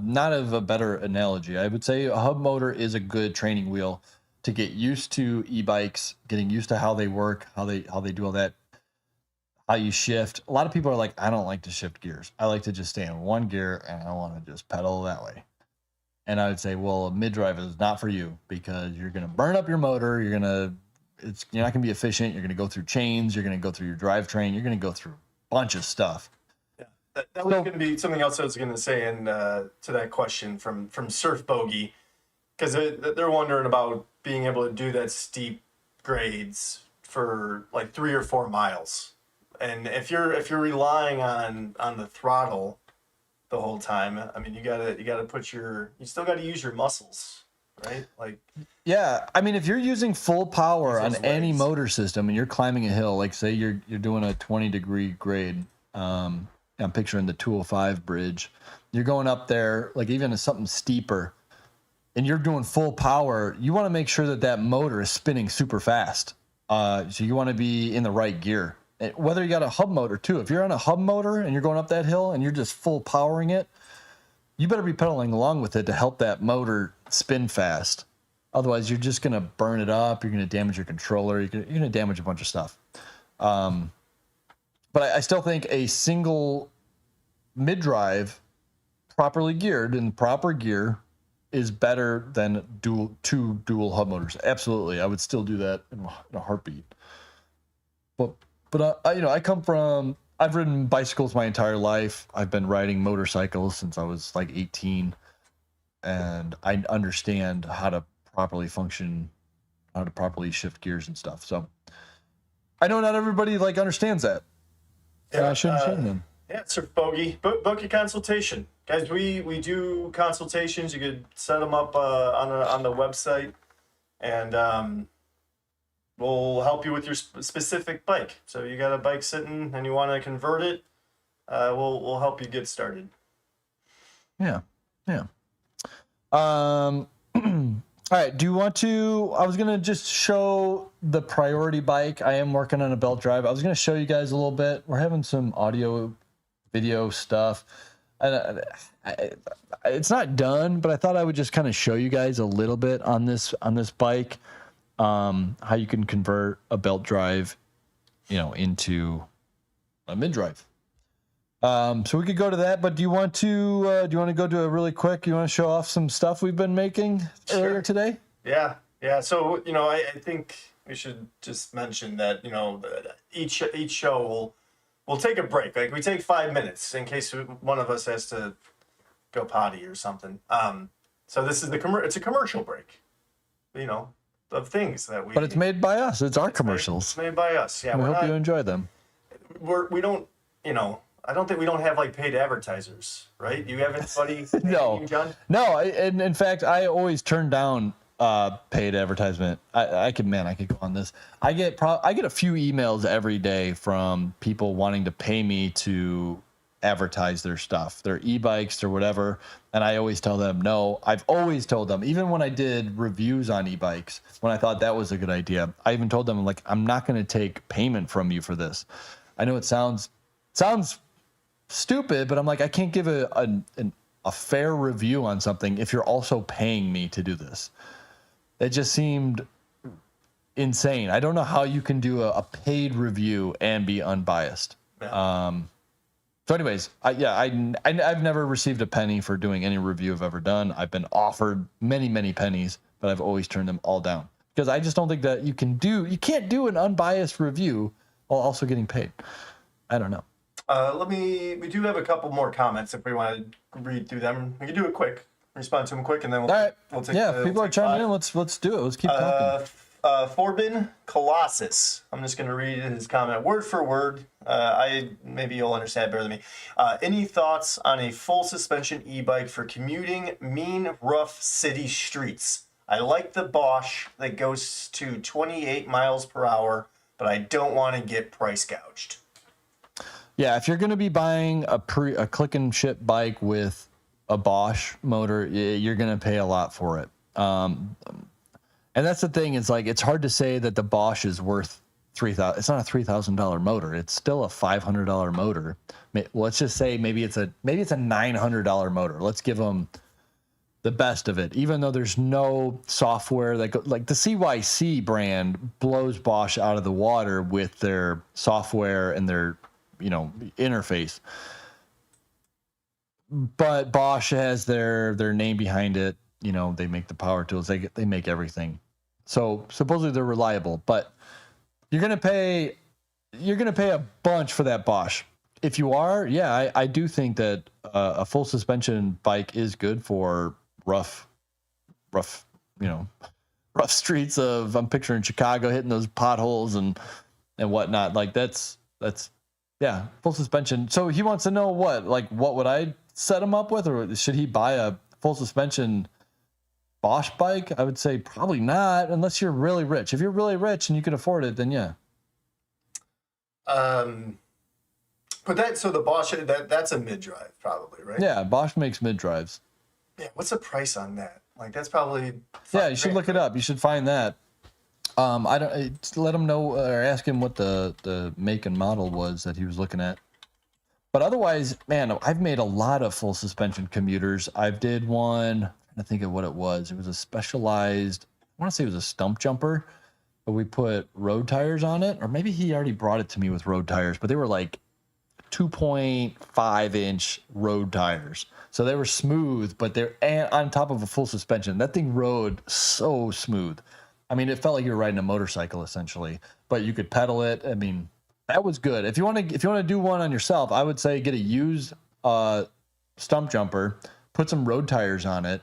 not of a better analogy, I would say a hub motor is a good training wheel to get used to e-bikes, getting used to how they work, how they do all that, how you shift. A lot of people are like, I don't like to shift gears. I like to just stay in one gear and I want to just pedal that way. And I would say, well, a mid drive is not for you because you're going to burn up your motor. You're not going to be efficient. You're going to go through chains. You're going to go through your drivetrain. You're going to go through a bunch of stuff. Yeah, that was going to be something else I was going to say to that question from Surf Bogey, because they're wondering about being able to do that steep grades for like 3 or 4 miles. And if you're relying on the throttle the whole time, I mean, you still gotta use your muscles, right? Like, yeah, I mean, if you're using full power on any legs. motor system and you're climbing a hill, like say you're doing a 20-degree grade, I'm picturing the 205 bridge, you're going up there, like even something steeper, and you're doing full power, you want to make sure that motor is spinning super fast. So you want to be in the right gear. Whether you got a hub motor too, if you're on a hub motor and you're going up that hill and you're just full powering it, you better be pedaling along with it to help that motor spin fast. Otherwise, you're just going to burn it up. You're going to damage your controller. You're going to damage a bunch of stuff. But I still think a single mid-drive, properly geared in proper gear, is better than two dual hub motors. Absolutely, I would still do that in a heartbeat. But I've ridden bicycles my entire life. I've been riding motorcycles since I was like 18, and I understand how to properly function, how to properly shift gears and stuff. So I know not everybody like understands that. Yeah, I shouldn't shame them. Yeah, Sir Bogey, book a consultation, guys. We do consultations. You could set them up on the website, and we'll help you with your specific bike. So you got a bike sitting and you want to convert it, we'll help you get started. Yeah. All right. Do you want to? I was gonna just show the priority bike. I am working on a belt drive. I was going to show you guys a little bit. We're having some audio, video stuff. It's not done, but I thought I would just kind of show you guys a little bit on this bike, how you can convert a belt drive, into a mid drive. So we could go to that, but do you want to go to a really quick? You want to show off some stuff we've been making earlier today? Yeah. So I think we should just mention that each show we'll take a break. Like we take 5 minutes in case one of us has to go potty or something. So this is it's a commercial break, of things that we. But it's made by us. It's our commercials. It's made by us. Yeah. We hope you enjoy them. We don't. I don't think we don't have like paid advertisers, right? You have anybody? No, John? No. And in fact, I always turn down paid advertisement. I could go on this. I get a few emails every day from people wanting to pay me to advertise their stuff, their e-bikes or whatever. And I always tell them no. I've always told them, even when I did reviews on e-bikes, when I thought that was a good idea, I even told them, like, I'm not going to take payment from you for this. I know it sounds stupid, but I'm like, I can't give a fair review on something if you're also paying me to do this. It just seemed insane. I don't know how you can do a paid review and be unbiased. Yeah. So anyways, I've never received a penny for doing any review I've ever done. I've been offered many, many pennies, but I've always turned them all down because I just don't think that you can't do an unbiased review while also getting paid. I don't know. We do have a couple more comments if we want to read through them. We can do it quick, respond to them quick, and then we'll take. Yeah, people are chiming in. Let's do it. Let's keep talking. Forbin Colossus. I'm just going to read his comment word for word. Maybe you'll understand better than me. Any thoughts on a full suspension e-bike for commuting mean, rough city streets? I like the Bosch that goes to 28 miles per hour, but I don't want to get price gouged. Yeah, if you're going to be buying a click and ship bike with a Bosch motor, you're going to pay a lot for it. And that's the thing. It's like, it's hard to say that the Bosch is worth $3,000. It's not a $3,000 motor. It's still a $500 motor. Let's just say maybe it's a $900 motor. Let's give them the best of it, even though there's no software like the CYC brand blows Bosch out of the water with their software and their interface. But Bosch has their name behind it. They make the power tools. They make everything. So supposedly they're reliable, but you're gonna pay a bunch for that Bosch. If you are, I do think that a full suspension bike is good for rough streets of. I'm picturing Chicago hitting those potholes and whatnot. Like that's full suspension. So he wants to know what would I set him up with, or should he buy a full suspension Bosch bike? I would say probably not, unless you're really rich. If you're really rich and you can afford it, then yeah. But the Bosch that's a mid drive probably, right? Yeah, Bosch makes mid drives. Yeah, what's the price on that? Like that's probably. Yeah, you should look it up. You should find that. I don't let him know or ask him what the make and model was that he was looking at. But otherwise, man, I've made a lot of full suspension commuters. I did one. I think of what it was. It was a specialized. I want to say it was a stump jumper, but we put road tires on it, or maybe he already brought it to me with road tires. But they were like 2.5-inch road tires, so they were smooth. But they're on top of a full suspension. That thing rode so smooth. I mean, it felt like you were riding a motorcycle essentially, but you could pedal it. I mean, that was good. If you want to do one on yourself, I would say get a used stump jumper, put some road tires on it,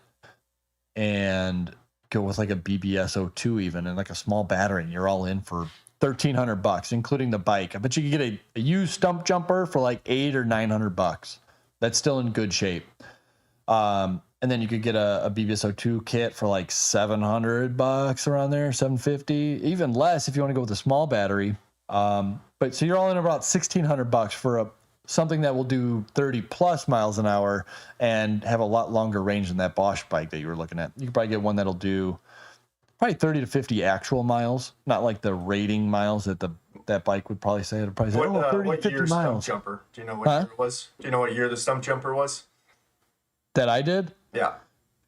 and go with like a BBS02 even, and like a small battery, and you're all in for $1,300, including the bike. I bet you could get a used stump jumper for like $800 or $900. That's still in good shape. And then you could get a BBS02 kit for like $700 around there, $750, even less if you want to go with a small battery. But so you're all in about $1,600 for something that will do 30 plus miles an hour and have a lot longer range than that Bosch bike that you were looking at. You could probably get one that'll do probably 30 to 50 actual miles, not like the rating miles that that bike would probably say. It'd probably say, 30 what 50 year miles. stump jumper? Do you know what year it was? Do you know what year the stump jumper was? That I did? Yeah.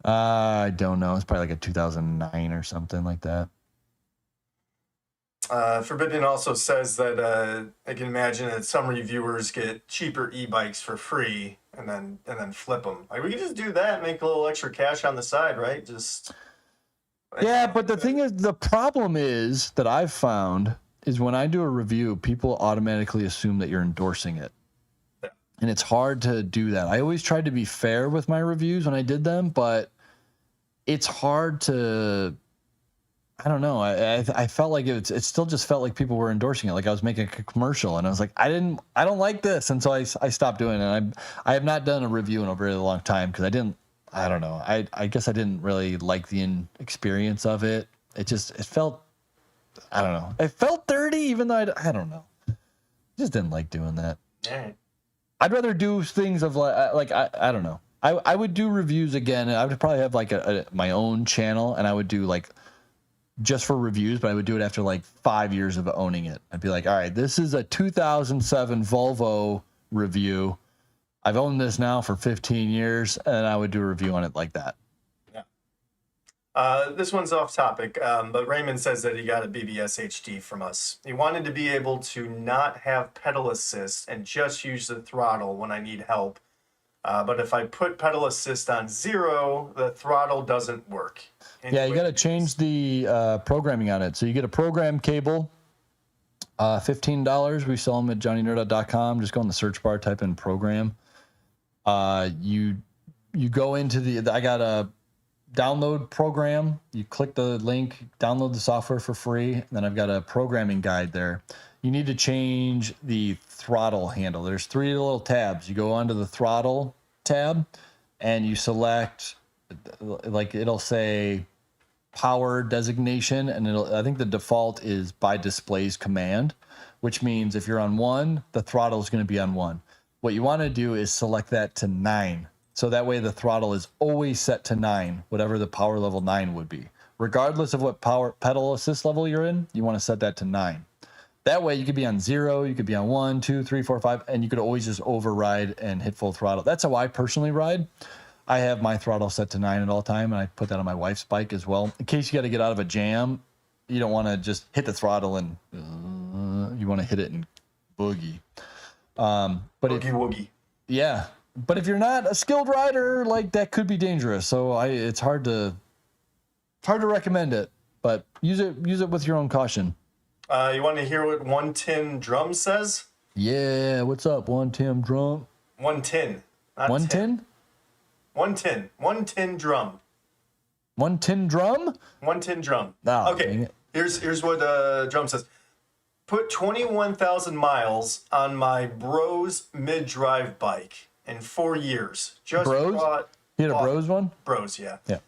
I don't know. It's probably like a 2009 or something like that. Forbidden also says that I can imagine that some reviewers get cheaper e-bikes for free and then flip them. Like, we could just do that and make a little extra cash on the side, right? Yeah, but the thing is, the problem is that I've found is when I do a review, people automatically assume that you're endorsing it. Yeah. And it's hard to do that. I always tried to be fair with my reviews when I did them, but it's hard to, I don't know. I felt like it still just felt like people were endorsing it. Like I was making a commercial and I was like, I don't like this. And so I stopped doing it. And I have not done a review in a very long time because I don't know. I guess I didn't really like the experience of it. It felt, I don't know. It felt dirty even though I don't know. I just didn't like doing that. All right. I'd rather do things of like I don't know. I would do reviews again. And I would probably have like my own channel and I would do like just for reviews, but I would do it after like 5 years of owning it. I'd be like, all right, this is a 2007 Volvo review. I've owned this now for 15 years, and I would do a review on it like that. Yeah. This one's off topic, but Raymond says that he got a BBS HD from us. He wanted to be able to not have pedal assist and just use the throttle when I need help. But if I put pedal assist on 0, the throttle doesn't work. Yeah, you got to change the programming on it. So you get a program cable, $15. We sell them at johnnynerd.com. Just go in the search bar, type in program. You go into I got a download program. You click the link, download the software for free. And then I've got a programming guide there. You need to change the throttle handle. There's 3 little tabs. You go onto the throttle tab and you select, like it'll say power designation, and I think the default is by displays command, which means if you're on 1, the throttle is going to be on 1. What you want to do is select that to 9. So that way the throttle is always set to 9, whatever the power level 9 would be. Regardless of what power pedal assist level you're in, you want to set that to 9. That way you could be on 0, you could be on 1, 2, 3, 4, 5, and you could always just override and hit full throttle. That's how I personally ride. I have my throttle set to 9 at all time, and I put that on my wife's bike as well. In case you got to get out of a jam, you don't want to just hit the throttle and you want to hit it and boogie. But boogie woogie. Yeah, but if you're not a skilled rider, like that could be dangerous. So it's hard to recommend it, but use it with your own caution. You want to hear what 110 Drum says? Yeah, what's up, 110 Drum? 110. 110? 110. 110 Drum. 110 Drum? 110 Drum. Oh, okay, here's what Drum says. Put 21,000 miles on my Bros mid-drive bike in 4 years. Just Bros? You had a Bros one? Bros, yeah. Yeah.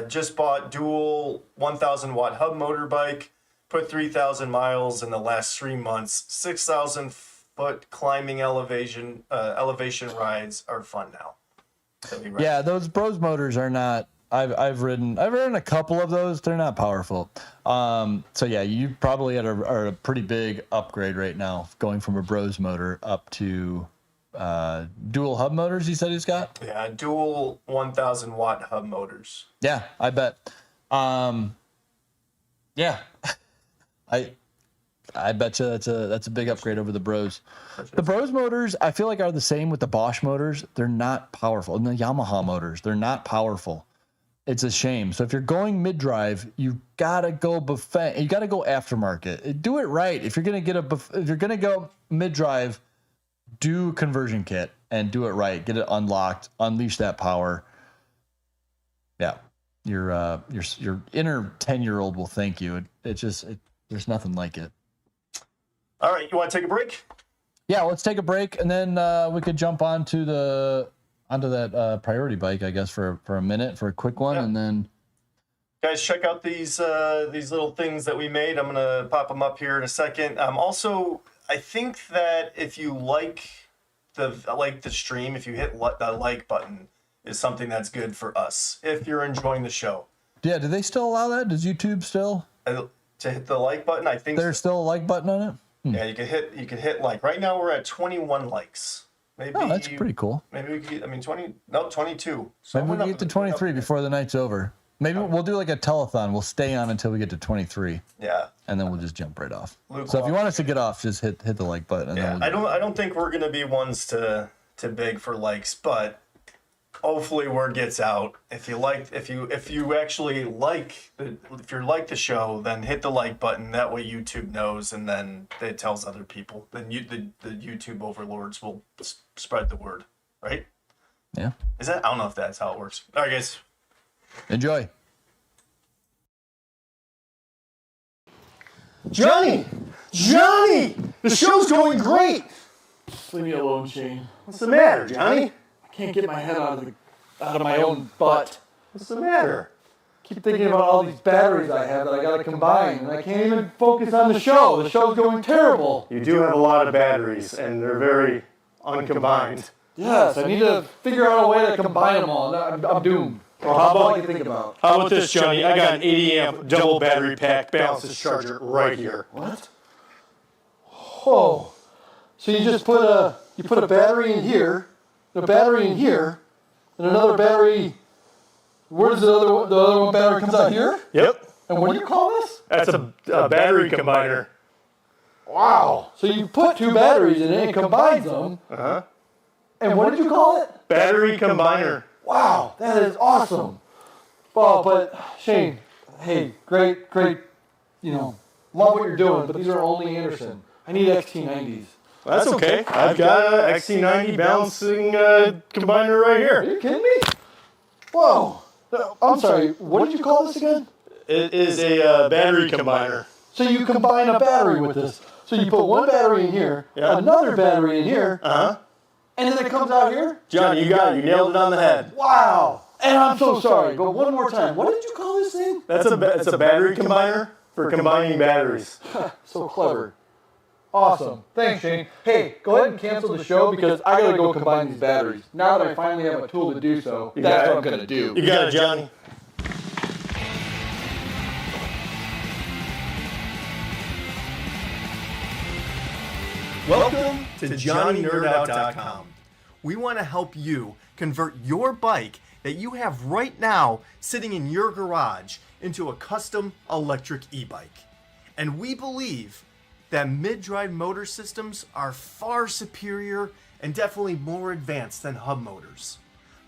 Just bought dual 1,000 watt hub motor bike. Put 3,000 miles in the last 3 months. 6,000 foot climbing elevation rides are fun now. Yeah, those Bros motors are not. I've ridden a couple of those. They're not powerful. So yeah, you probably are a pretty big upgrade right now, going from a Bros motor up to dual hub motors. He said he's got. Yeah, dual 1,000 watt hub motors. Yeah, I bet. Yeah, I bet you that's a big upgrade over the Bros. The Bros motors, I feel like, are the same with the Bosch motors. They're not powerful. And the Yamaha motors, they're not powerful. It's a shame. So if you're going mid-drive, you gotta go buffet. You gotta go aftermarket. Do it right. If you're gonna go mid-drive, do conversion kit and do it right. Get it unlocked. Unleash that power. Yeah, your inner 10-year-old will thank you. There's nothing like it. All right, you want to take a break? Yeah, let's take a break, and then we could jump onto that priority bike, I guess, for a minute, for a quick one, and then. Guys, check out these little things that we made. I'm gonna pop them up here in a second. Also, I think that if you like the stream, if you hit the like button, is something that's good for us. If you're enjoying the show, Yeah, do they still allow that? Does YouTube still? To hit the like button, I think there's still a like button on it. Yeah, you could hit like. Right now we're at 21 likes. Maybe. Oh, that's pretty cool. Maybe we could. 22. So maybe we get to 23 before the night's over. Maybe we'll do like a telethon. We'll stay on until we get to 23. Yeah. And then we'll just jump right off. So if you want us to get off, just hit the like button. Yeah. I don't think we're gonna be ones to beg for likes, but hopefully word gets out. If you like the show, then hit the like button. That way YouTube knows, and then it tells other people. Then the YouTube overlords will spread the word, right? Yeah. I don't know if that's how it works. All right, guys. Enjoy. Johnny, the show's going great. Leave me alone, Shane. What's the matter, Johnny? I can't get my head out of my own butt. What's the matter? Keep thinking about all these batteries I have that I gotta combine, and I can't even focus on the show. The show's going terrible. You do have a lot of batteries, and they're very uncombined. Yes, I need to figure out a way to combine them all. I'm doomed. Well, how about I can think about? How about this, Johnny? I got an 80 amp double battery pack balances charger right here. What? Oh, so you just put a battery in here, a battery in here, and another battery. Where does the other one battery comes out here? Yep. And what do you call this? That's a battery combiner. Wow. So you put two batteries in it and combines them. Uh-huh. And what did you call it? Battery combiner. Wow, that is awesome. Well, but Shane, hey, great, love what you're doing, but these are only Anderson. I need XT90s. That's okay. I've got an XT90 balancing combiner right here. Are you kidding me? Whoa. I'm sorry, what did you call this again? It is a battery combiner. So you combine a battery with this. So you put one battery in here, another battery in here, and then it comes out here? John, you got it. You nailed it on the head. Wow. And I'm so sorry, but one more time. What did you call this thing? It's a battery combiner for combining batteries. So clever. Awesome. Thanks, Shane. Hey, go ahead and cancel the show because I gotta go combine these batteries. Now that I finally have a tool to do so, that's what I'm gonna do. You got it, Johnny. Welcome to JohnnyNerdOut.com. We want to help you convert your bike that you have right now sitting in your garage into a custom electric e-bike. And we believe that mid-drive motor systems are far superior and definitely more advanced than hub motors.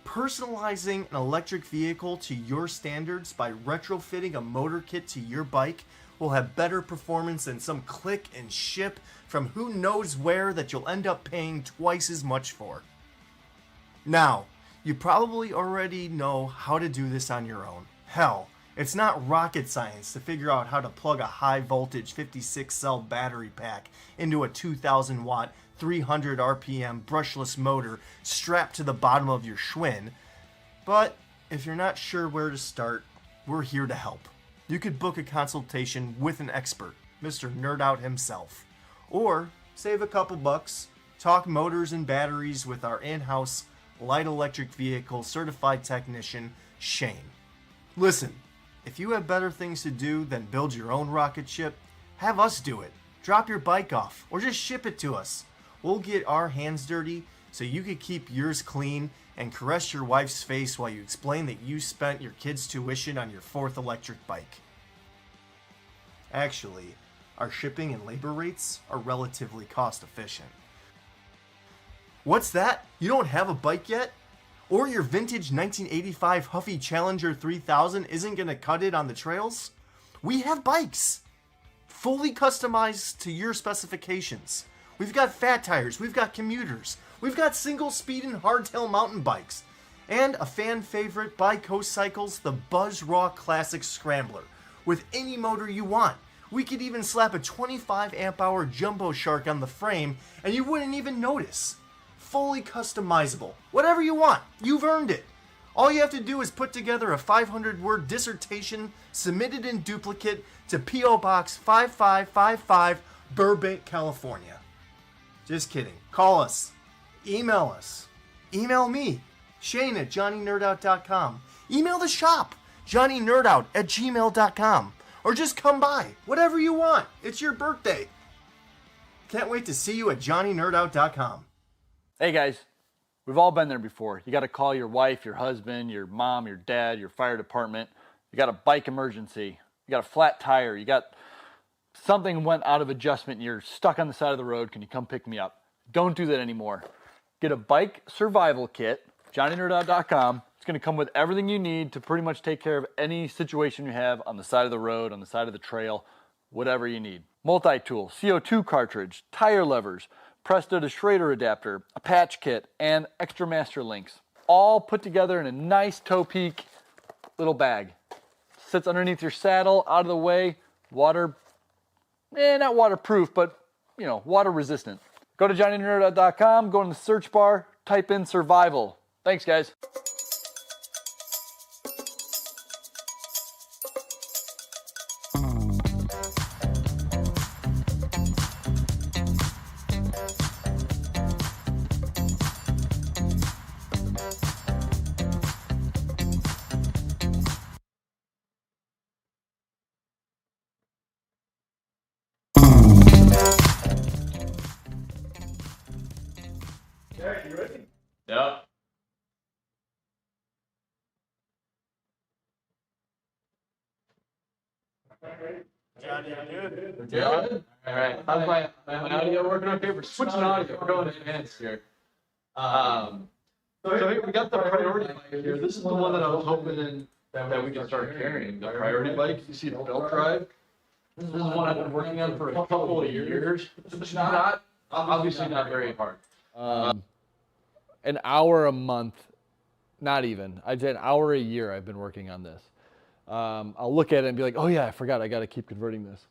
Personalizing an electric vehicle to your standards by retrofitting a motor kit to your bike will have better performance than some click and ship from who knows where that you'll end up paying twice as much for. Now, you probably already know how to do this on your own. Hell, it's not rocket science to figure out how to plug a high voltage 56 cell battery pack into a 2000 watt 300 RPM brushless motor strapped to the bottom of your Schwinn. But if you're not sure where to start, we're here to help. You could book a consultation with an expert, Mr. Nerd Out himself. Or save a couple bucks, talk motors and batteries with our in-house light electric vehicle certified technician, Shane. Listen, if you have better things to do than build your own rocket ship, have us do it. Drop your bike off or just ship it to us. We'll get our hands dirty so you can keep yours clean and caress your wife's face while you explain that you spent your kid's tuition on your 4th electric bike. Actually, our shipping and labor rates are relatively cost efficient. What's that? You don't have a bike yet? Or your vintage 1985 Huffy Challenger 3000 isn't going to cut it on the trails? We have bikes, fully customized to your specifications. We've got fat tires, we've got commuters, we've got single speed and hardtail mountain bikes, and a fan favorite by Coast Cycles, the Buzz Raw Classic Scrambler, with any motor you want. We could even slap a 25 amp hour Jumbo Shark on the frame and you wouldn't even notice. Fully customizable. Whatever you want, you've earned it. All you have to do is put together a 500-word dissertation submitted in duplicate to P.O. Box 5555, Burbank, California. Just kidding. Call us. Email us. Email me, Shane at JohnnyNerdOut.com. Email the shop, JohnnyNerdOut@gmail.com. Or just come by. Whatever you want. It's your birthday. Can't wait to see you at JohnnyNerdOut.com. Hey guys, we've all been there before. You got to call your wife, your husband, your mom, your dad, your fire department. You got a bike emergency. You got a flat tire. You got something went out of adjustment and you're stuck on the side of the road. Can you come pick me up? Don't do that anymore. Get a bike survival kit, JohnnyNerdOut.com. It's going to come with everything you need to pretty much take care of any situation you have on the side of the road, on the side of the trail, whatever you need. Multi-tool, CO2 cartridge, tire levers, Presto to Schrader adapter, a patch kit, and extra master links. All put together in a nice toe peak little bag. Sits underneath your saddle, out of the way, not waterproof, but water resistant. Go to JohnnyNerdOut.com, go in the search bar, type in survival. Thanks guys. Jack, you ready? Yep. Johnny, you good? Good. All right. How's my audio working? Okay, we're switching audio. We're going advanced here. So here we got the priority bike here. This is the one that I was hoping that we could start carrying. The priority bike. You see the belt drive. This is one I've been working on for a couple of years. It's not obviously not very hard. An hour a month, not even. I'd say an hour a year I've been working on this. I'll look at it and be like, oh yeah, I forgot, I gotta keep converting this.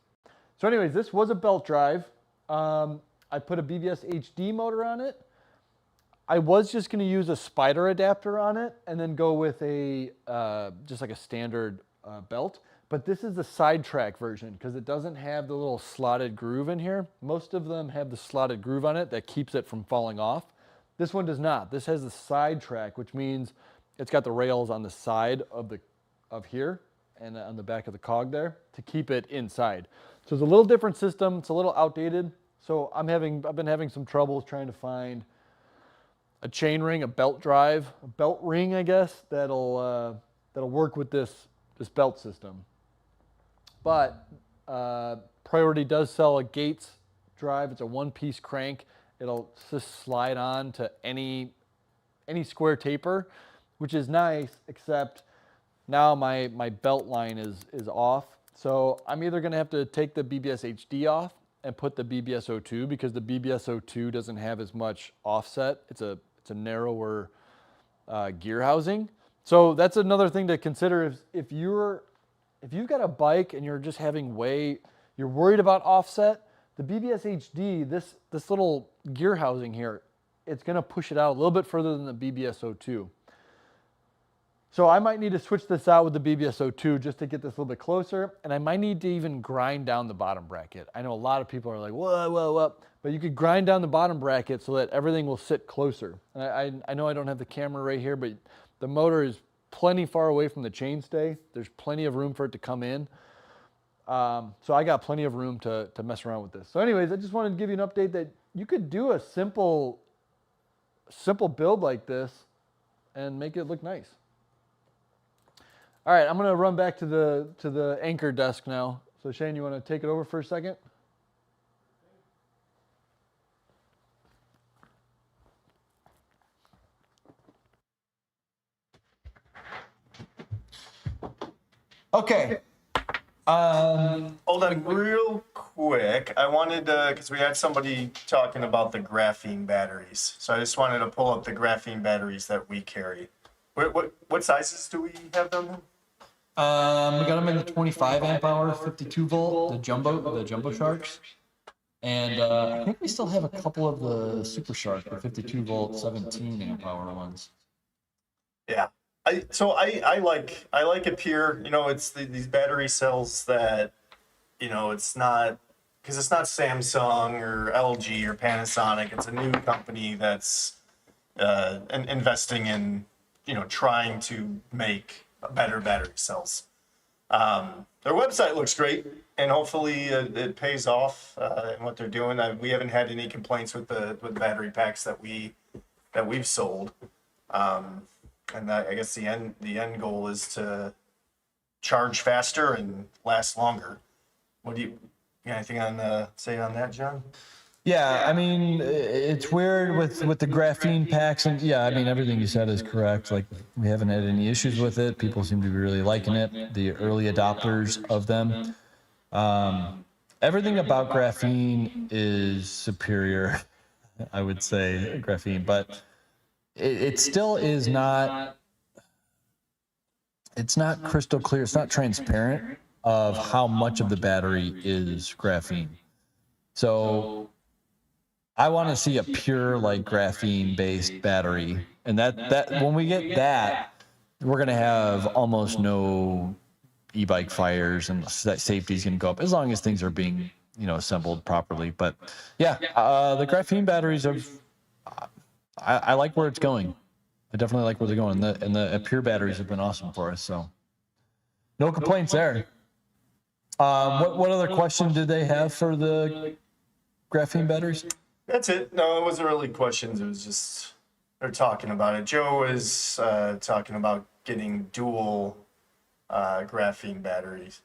So anyways, this was a belt drive. I put a BBS HD motor on it. I was just gonna use a spider adapter on it and then go with a, just like a standard belt. But this is the sidetrack version because it doesn't have the little slotted groove in here. Most of them have the slotted groove on it that keeps it from falling off. This one does not. This has the side track, which means it's got the rails on the side of here and on the back of the cog there to keep it inside. So it's a little different system. It's a little outdated. So I've been having some troubles trying to find a chain ring, a belt drive, a belt ring, I guess, that'll work with this belt system. But Priority does sell a Gates drive. It's a one-piece crank. It'll just slide on to any square taper, which is nice, except now my belt line is off. So I'm either gonna have to take the BBS HD off and put the BBS 02 because the BBS 02 doesn't have as much offset. It's a narrower gear housing. So that's another thing to consider if you've got a bike and you're just having you're worried about offset. The BBS HD, this little gear housing here, it's gonna push it out a little bit further than the BBS 02. So I might need to switch this out with the BBS 02 just to get this a little bit closer, and I might need to even grind down the bottom bracket. I know a lot of people are like, whoa, but you could grind down the bottom bracket so that everything will sit closer. And I know I don't have the camera right here, but the motor is plenty far away from the chainstay. There's plenty of room for it to come in. So I got plenty of room to mess around with this. So anyways, I just wanted to give you an update that you could do a simple build like this and make it look nice. All right, I'm gonna run back to the anchor desk now. So Shane, you wanna take it over for a second? Okay. Hold on real quick. I wanted to, because we had somebody talking about the graphene batteries. So I just wanted to pull up the graphene batteries that we carry. What sizes do we have them in? We got them in the 25 amp hour, 52 volt, the jumbo sharks. And I think we still have a couple of the Super Shark, the 52 volt, 17 amp hour ones. Yeah. I like it pure. You know, it's these battery cells that, you know, it's not, because it's not Samsung or LG or Panasonic. It's a new company that's investing in, you know, trying to make better battery cells. Their website looks great, and hopefully it pays off in what they're doing. We haven't had any complaints with the battery packs that we've sold, and I guess the end goal is to charge faster and last longer. What do you got anything on say on that, John? Yeah, I mean, it's weird with the graphene packs, and yeah, I mean, everything you said is correct. Like, we haven't had any issues with it. People seem to be really liking it, the early adopters of them. Everything about graphene is superior, I would say, graphene, but it still is not, it's not crystal clear, it's not transparent of how much of the battery is graphene. So I want to see a pure, like, graphene-based battery, and that when we get that, we're gonna have almost no e-bike fires, and safety's gonna go up as long as things are being, assembled properly. But yeah, the graphene batteries I like where it's going. I definitely like where they're going, and the pure batteries have been awesome for us. So no complaints there. What other question did they have for the graphene batteries? That's it. No, it wasn't really questions. It was just they're talking about it. Joe is talking about getting dual graphene batteries.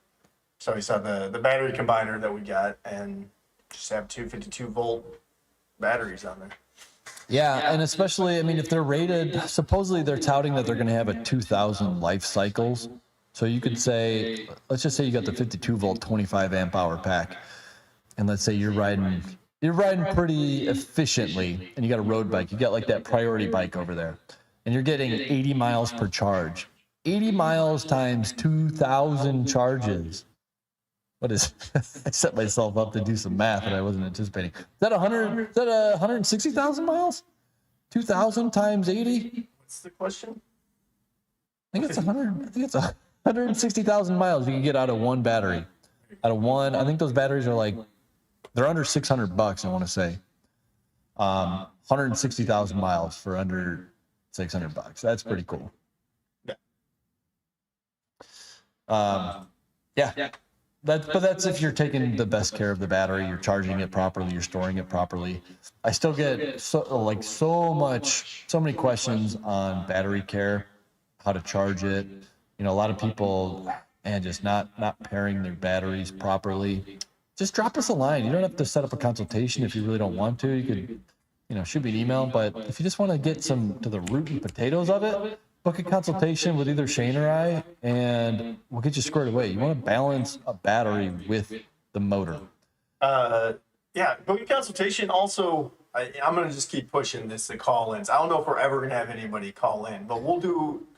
So he saw the battery combiner that we got and just have 252-volt batteries on there. Yeah, and especially, I mean, if they're rated, supposedly they're touting that they're going to have a 2,000 life cycles. So you could say, let's just say you got the 52-volt, 25-amp-hour pack, and let's say you're riding pretty efficiently, and you got a road bike. You got like that priority bike over there, and you're getting 80 miles per charge. 80 miles times 2,000 charges. What is? I set myself up to do some math that I wasn't anticipating. Is that 160,000 miles? 2,000 times 80? What's the question? I think it's 160,000 miles you can get out of one battery. Out of one, I think those batteries are like, they're under $600, I want to say. 160,000 miles for under $600. That's pretty cool. Yeah. But that's if you're taking the best care of the battery, you're charging it properly, you're storing it properly. I still get so many questions on battery care, how to charge it. A lot of people, just not pairing their batteries properly. Just drop us a line. You don't have to set up a consultation if you really don't want to. You could, shoot me an email. But if you just want to get to the root and potatoes of it, book a consultation with either Shane or I, and we'll get you squared away. You want to balance a battery with the motor. Yeah, book a consultation. Also, I'm going to just keep pushing the call-ins. I don't know if we're ever going to have anybody call in, but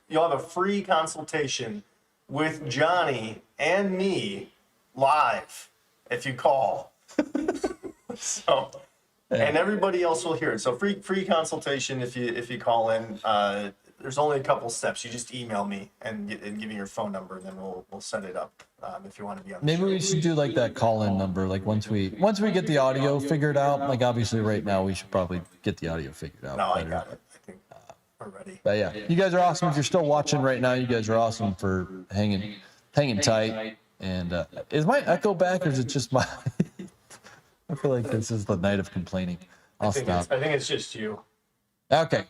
you'll have a free consultation with Johnny and me live if you call. So, and everybody else will hear it. So free consultation if you call in. There's only a couple steps. You just email me and give me your phone number, and then we'll set it up if you want to be on the show. Maybe we should do like that call-in number. Like once we get the audio figured out. Like obviously right now we should probably get the audio figured out. No, I got it. I think we're ready. But yeah, you guys are awesome. If you're still watching right now, you guys are awesome for hanging tight. And is my echo back, or is it just my? I feel like this is the night of complaining. I'll stop. I think it's just you. Okay.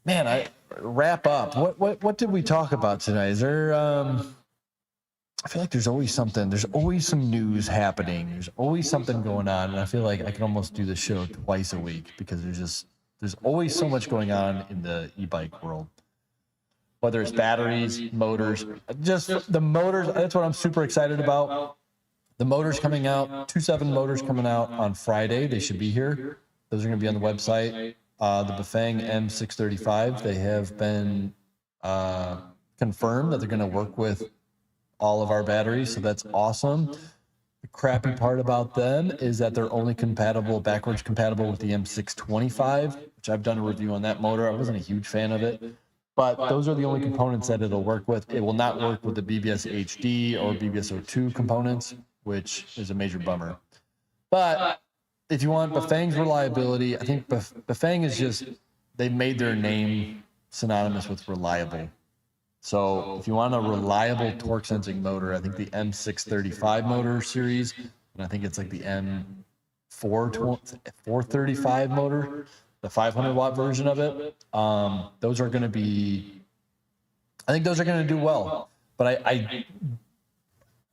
Man, I wrap up. What did we talk about tonight? Is there? I feel like there's always something. There's always some news happening. There's always something going on, and I feel like I can almost do the show twice a week because there's always so much going on in the e-bike world. Whether it's batteries, motors, just the motors. That's what I'm super excited about. The motors coming out, 2.7 motors coming out on Friday. They should be here. Those are going to be on the website. The Bafang M635, they have been confirmed that they're going to work with all of our batteries, so that's awesome. The crappy part about them is that they're only backwards compatible with the M625, which I've done a review on that motor. I wasn't a huge fan of it, but those are the only components that it'll work with. It will not work with the BBS HD or BBS02 components, which is a major bummer. But if you want Bafang's reliability, I think Bafang is they've made their name synonymous with reliable. So if you want a reliable torque sensing motor, I think the M635 motor series, and I think it's like the M435 motor, the 500 watt version of it. Those are going to be, I think those are going to do well, but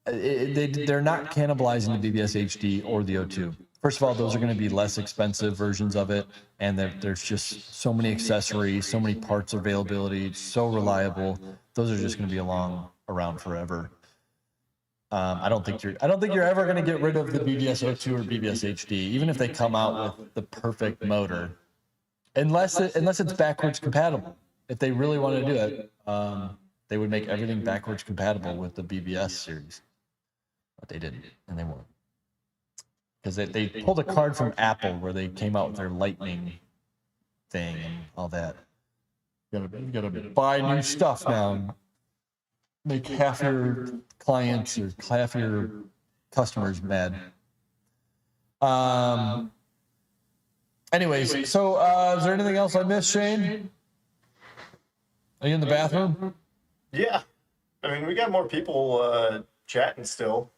they're not cannibalizing the BBS HD or the O2. First of all, those are going to be less expensive versions of it, and there's just so many accessories, so many parts availability, it's so reliable. Those are just going to be around forever. I don't think you're ever going to get rid of the BBS O2 or BBS HD, even if they come out with the perfect motor, unless it's backwards compatible. If they really want to do it, they would make everything backwards compatible with the BBS series, but they didn't, and they won't. Because they pulled a card from Apple where they came out with their Lightning thing and all that. You gotta buy new stuff now and make half your clients or half your customers mad. Anyways, so is there anything else I missed, Shane? Are you in the bathroom? Yeah. I mean, we got more people chatting still.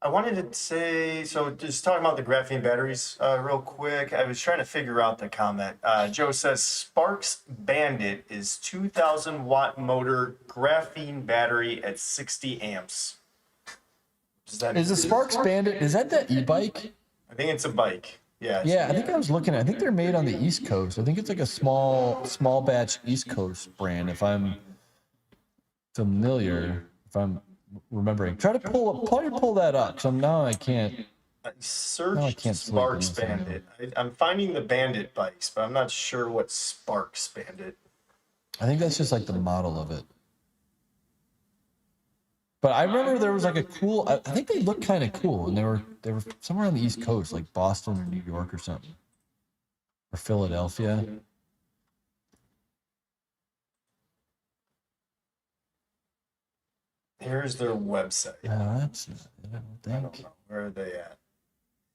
I wanted to say, so just talking about the graphene batteries real quick. I was trying to figure out the comment. Joe says Sparks Bandit is 2,000 watt motor graphene battery at 60 amps. Is the Sparks Bandit, is that the e-bike? I think it's a bike. Yeah. Yeah, I think I was looking at, I think they're made on the East Coast. I think it's like a small batch East Coast brand, if I'm familiar, if I'm remembering. Try to pull that up. So now I can't. Search Sparks Bandit. I'm finding the Bandit bikes, but I'm not sure what Sparks Bandit. I think that's just like the model of it. But I remember there was like a cool. I think they looked kind of cool, and they were somewhere on the East Coast, like Boston or New York or something, or Philadelphia. Here's their website. That's I don't know. Where are they at?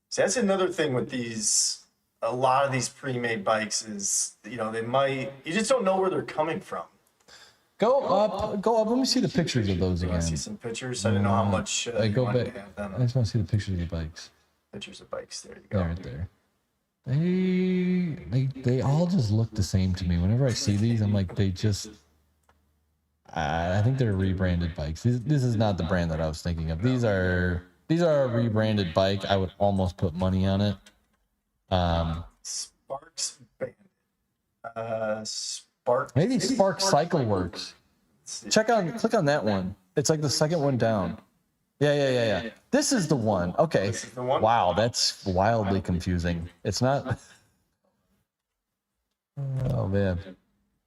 See, that's another thing with these. A lot of these pre-made bikes is, you just don't know where they're coming from. Go up. Let me see the pictures of those again. See some pictures. I didn't know how much. I go back. I just want to see the pictures of the bikes. Pictures of bikes. There you go. Right there. They all just look the same to me. Whenever I see these, I'm like, they just. I think they're rebranded bikes. This is not the brand that I was thinking of. These are a rebranded bike. I would almost put money on it. Sparks Bandit. Sparks. Maybe Spark Cycle Works. Click on that one. It's like the second one down. Yeah. This is the one. Okay. This is the one? Wow, that's wildly confusing. It's not. Oh man,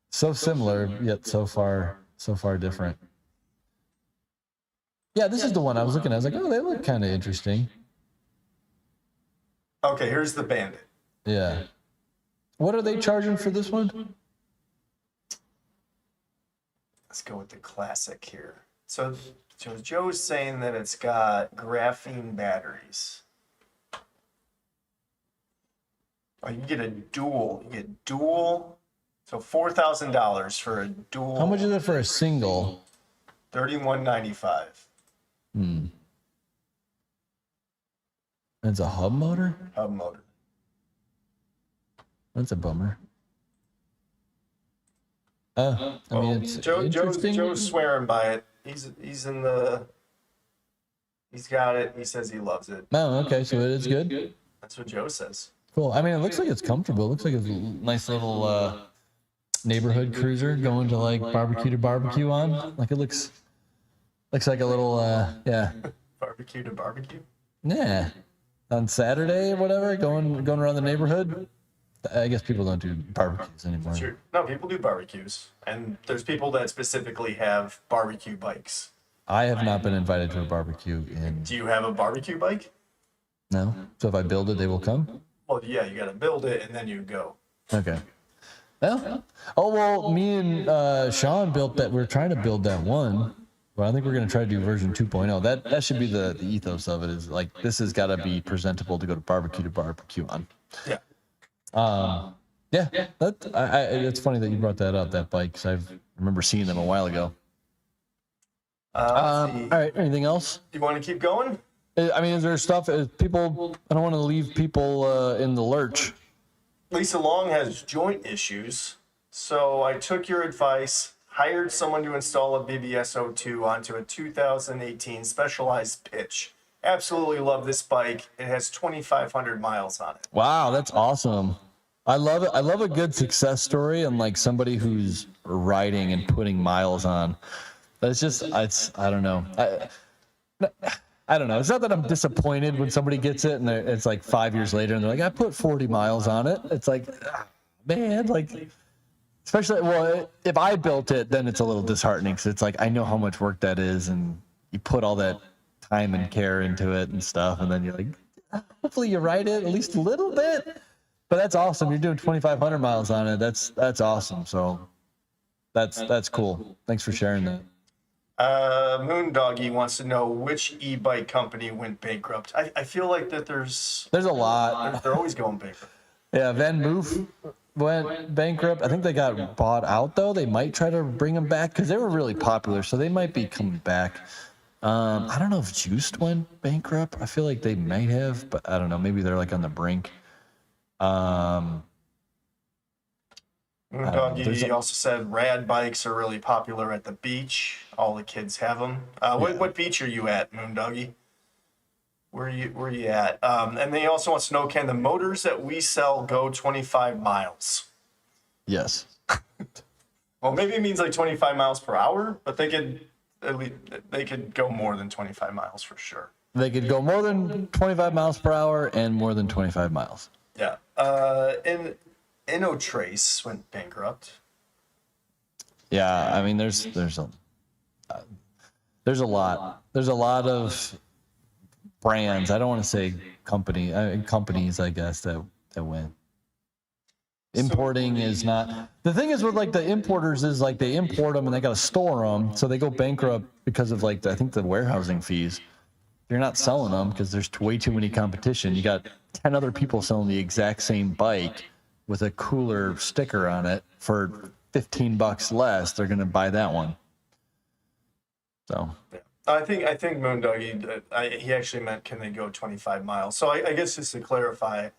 so similar yet so far different. Yeah, this is the one I was looking at. I was like, oh, they look kind of interesting. Okay, here's the Bandit. Yeah. What are they charging for this one? Let's go with the classic here. So Joe's saying that it's got graphene batteries. Oh, you get dual. So $4,000 for a dual. How much is it for a single? $31.95. That's a hub motor? Hub motor. That's a bummer. I mean, it's interesting. Joe's swearing by it. He's got it. He says he loves it. Oh, okay, so it is good. That's what Joe says. Cool. I mean, it looks like it's comfortable. It looks like it's a nice little neighborhood cruiser going to like barbecue to barbecue on. Like it looks like a little yeah. Barbecue to barbecue. Yeah, on Saturday or whatever, going around the neighborhood. I guess people don't do barbecues anymore. Sure. No, people do barbecues, and there's people that specifically have barbecue bikes. I have not been invited to a barbecue in. Do you have a barbecue bike? No. So if I build it, they will come? Well, yeah, you got to build it and then you go. Okay. Well, me and Sean built that. We're trying to build that one. Well, I think we're going to try to do version 2.0. That should be the ethos of it, is like, this has got to be presentable to go to barbecue on. Yeah. Yeah, it's funny that you brought that up, that bike, 'cause I remember seeing them a while ago. Let's see. All right, anything else? You want to keep going? I mean, is there stuff, people, I don't want to leave people in the lurch. Lisa Long has joint issues, so I took your advice, hired someone to install a BBS02 onto a 2018 Specialized Pitch. Absolutely love this bike. It has 2,500 miles on it. Wow, that's awesome. I love it. I love a good success story and like somebody who's riding and putting miles on. That's just, I don't know. I don't know. It's not that I'm disappointed when somebody gets it and it's like 5 years later and they're like, I put 40 miles on it. It's like, man, like, especially, well, if I built it, then it's a little disheartening because it's like, I know how much work that is and you put all that time and care into it and stuff. And then you're like, hopefully you ride it at least a little bit. But that's awesome. You're doing 2,500 miles on it. That's awesome. So that's cool. Thanks for sharing that. Moondoggy wants to know which e-bike company went bankrupt. I feel like that there's a lot. They're always going bankrupt. Yeah, Van Moof went bankrupt. I think they got bought out though. They might try to bring them back because they were really popular, so they might be coming back. I don't know if Juiced went bankrupt. I feel like they might have, but I don't know. Maybe they're like on the brink. Moondoggy also said rad bikes are really popular at the beach. All the kids have them. What beach are you at, Moondoggy? Where you at? And then he also wants to know, can the motors that we sell go 25 miles? Yes. Well, maybe it means like 25 miles per hour, but they could go more than 25 miles for sure. They could go more than 25 miles per hour and more than 25 miles. Yeah. And InnoTrace went bankrupt. Yeah, I mean, there's a lot. There's a lot of brands. I don't want to say companies, I guess, that went. Importing is not the thing. Is with like the importers is like they import them and they got to store them, so they go bankrupt because of like I think the warehousing fees. You're not selling them because there's way too many competition. You got 10 other people selling the exact same bike with a cooler sticker on it for $15 less. They're going to buy that one. So I think Moondoggy, he actually meant can they go 25 miles. So I guess just to clarify,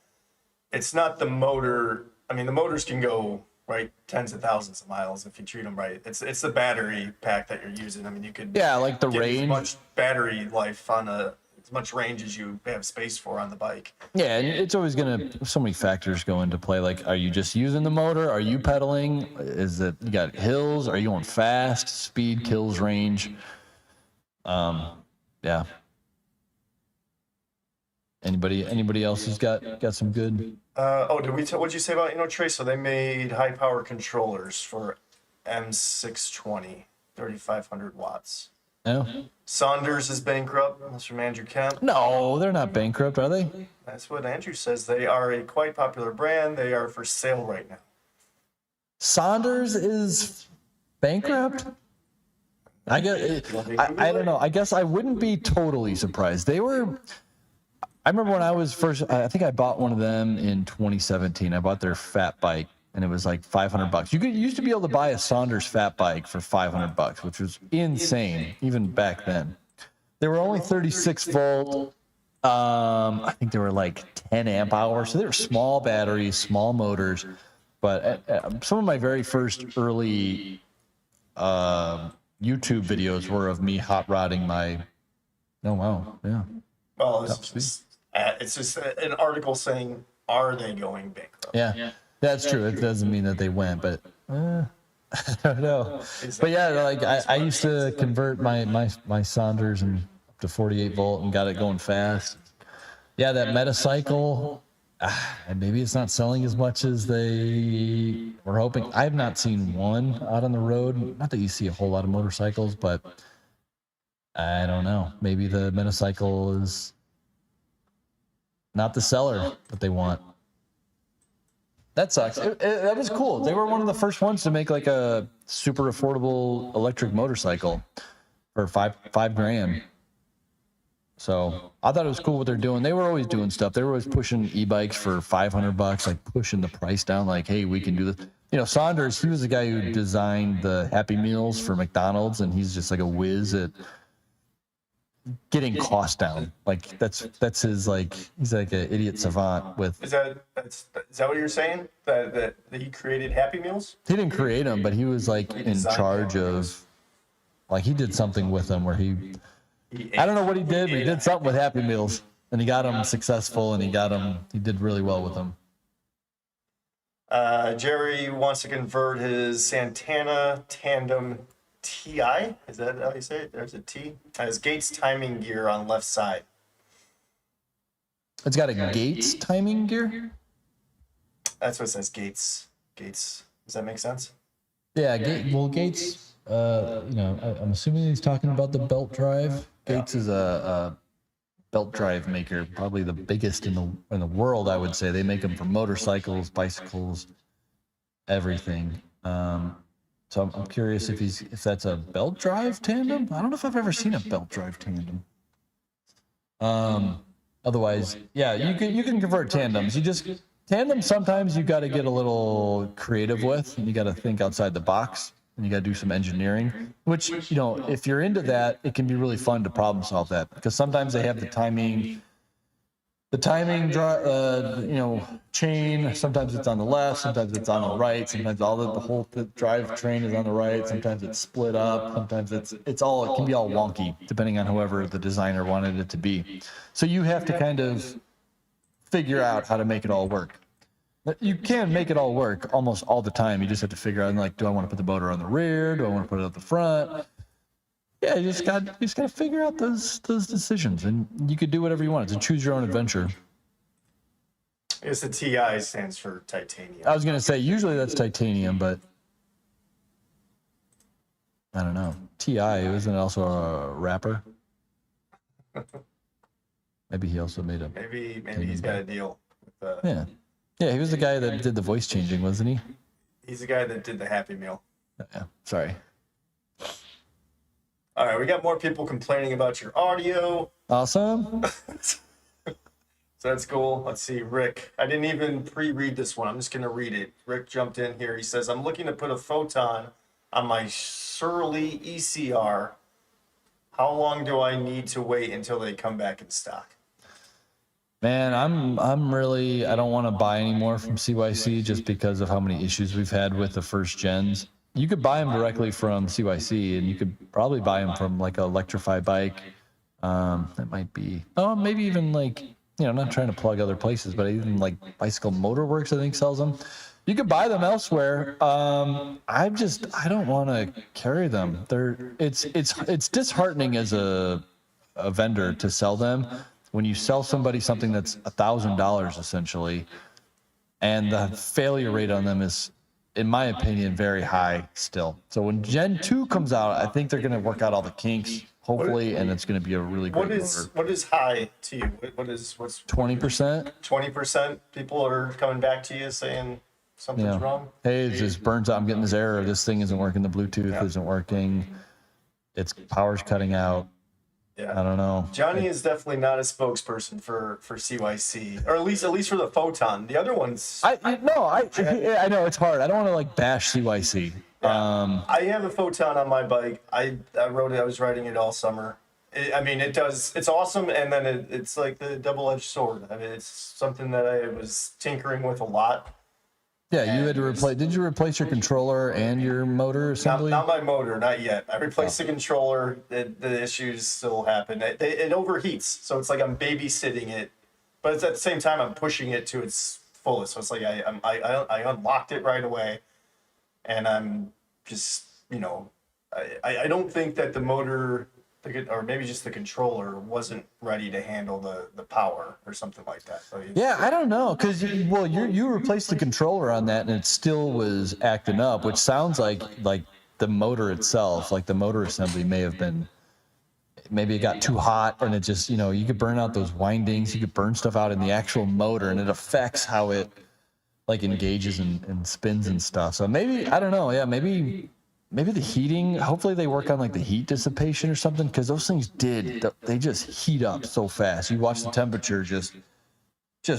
it's not the motor. I mean, the motors can go right tens of thousands of miles if you treat them right. It's the battery pack that you're using. I mean, you could like the get range, as much battery life on as much range as you have space for on the bike. Yeah, and it's always so many factors go into play. Like, are you just using the motor? Are you pedaling? Is it you got hills? Are you going fast? Speed kills range. Yeah. Anybody else who's got some good? What'd you say about InnoTrace? So they made high power controllers for M620, 3,500 watts. No. Saunders is bankrupt. That's from Andrew Kemp. No, they're not bankrupt, are they? That's what Andrew says. They are a quite popular brand. They are for sale right now. Saunders is bankrupt? I don't know. I guess I wouldn't be totally surprised. They were. I remember when I was first. I think I bought one of them in 2017. I bought their fat bike, and it was like $500. You used to be able to buy a Saunders fat bike for $500, which was insane even back then. They were only 36 volt. I think they were like 10 amp hours. So they were small batteries, small motors. But some of my very first early YouTube videos were of me hot rodding my. Oh wow, yeah. Well, it's just an article saying, "Are they going bankrupt?" Yeah, that's true. It doesn't mean that they went, but I don't know. But yeah, like I used to convert my Saunders and up to 48 volt and got it going fast. Yeah, that Metacycle. Maybe it's not selling as much as they were hoping. I've not seen one out on the road. Not that you see a whole lot of motorcycles, but I don't know. Maybe the Metacycle is not the seller that they want. That sucks. That was cool. They were one of the first ones to make like a super affordable electric motorcycle for $5,000. So I thought it was cool what they're doing. They were always doing stuff. They were always pushing e-bikes for $500, like pushing the price down. Like, hey, we can do this. You know, Saunders, he was the guy who designed the Happy Meals for McDonald's, and he's just like a whiz at getting costs down. Like that's his, like, he's like an idiot savant with. Is that what you're saying? That he created Happy Meals? He didn't create them, but he was like in charge of, like, he did something with them where he I don't know what he did, but he did something with Happy Meals, and he got them successful, and he did really well with them. Jerry wants to convert his Santana Tandem TI. Is that how you say it? There's a T. Has Gates timing gear on left side. It's got a Gates timing gear? That's what it says, Gates. Gates. Does that make sense? Yeah, Gates, I'm assuming he's talking about the belt drive. Gates is a belt drive maker, probably the biggest in the world, I would say. They make them for motorcycles, bicycles, everything. So I'm curious if that's a belt drive tandem. I don't know if I've ever seen a belt drive tandem. Otherwise, yeah, you can convert tandems. Tandems sometimes you got to get a little creative with, and you got to think outside the box, and you got to do some engineering. Which, if you're into that, it can be really fun to problem solve that, because sometimes they have the timing chain. Sometimes it's on the left, sometimes it's on the right, sometimes the whole drive train is on the right, sometimes it's split up, sometimes it can be all wonky depending on whoever the designer wanted it to be. So you have to kind of figure out how to make it all work. But you can make it all work almost all the time. You just have to figure out, like, do I want to put the motor on the rear? Do I want to put it at the front? Yeah, you just got to figure out those decisions, and you could do whatever you want. It's a choose your own adventure. I guess the TI stands for titanium. I was going to say, usually that's titanium, but I don't know. TI, isn't it also a rapper? Maybe he also made a... Maybe he's got a deal with Yeah. Yeah, he was the guy that did the voice changing, wasn't he? He's the guy that did the Happy Meal. Yeah, sorry. All right, we got more people complaining about your audio. Awesome. So that's cool. Let's see, Rick. I didn't even pre-read this one. I'm just going to read it. Rick jumped in here. He says, I'm looking to put a photon on my Surly ECR. How long do I need to wait until they come back in stock? Man, I don't want to buy any more from CYC just because of how many issues we've had with the first gens. You could buy them directly from CYC, and you could probably buy them from like an Electrify bike. That might be, maybe even like, I'm not trying to plug other places, but even like Bicycle Motor Works, I think, sells them. You could buy them elsewhere. I don't want to carry them. It's disheartening as a vendor to sell them. When you sell somebody something that's $1,000 essentially, and the failure rate on them is, in my opinion, very high still. So when Gen 2 comes out, I think they're going to work out all the kinks, hopefully, and it's going to be a really great motor. What is high to you? What's 20%? 20% people are coming back to you saying something's wrong? Hey, it just burns out. I'm getting this error. This thing isn't working. The Bluetooth isn't working. Its power's cutting out. Yeah. I don't know. Johnny is definitely not a spokesperson for CYC, or at least for the Photon. The other ones, I know it's hard. I don't want to like bash CYC. Yeah. I have a Photon on my bike. I rode it. I was riding it all summer. It's awesome, and then it's like the double-edged sword. I mean, it's something that I was tinkering with a lot. Yeah, you had to replace. Did you replace your controller and your motor assembly? Not my motor, not yet. I replaced the controller. The issues still happen. It overheats, so it's like I'm babysitting it, but it's at the same time I'm pushing it to its fullest. So it's like I unlocked it right away, and I'm just I don't think that the motor, or maybe just the controller, wasn't ready to handle the power or something like that. So I don't know, because you replaced the controller on that and it still was acting up, which sounds like the motor itself, like the motor assembly maybe it got too hot, and it just, you could burn out those windings, you could burn stuff out in the actual motor, and it affects how it like engages and spins and stuff. So maybe, I don't know, maybe maybe the heating. Hopefully they work on like the heat dissipation or something, because those things they just heat up so fast. You watch the temperature just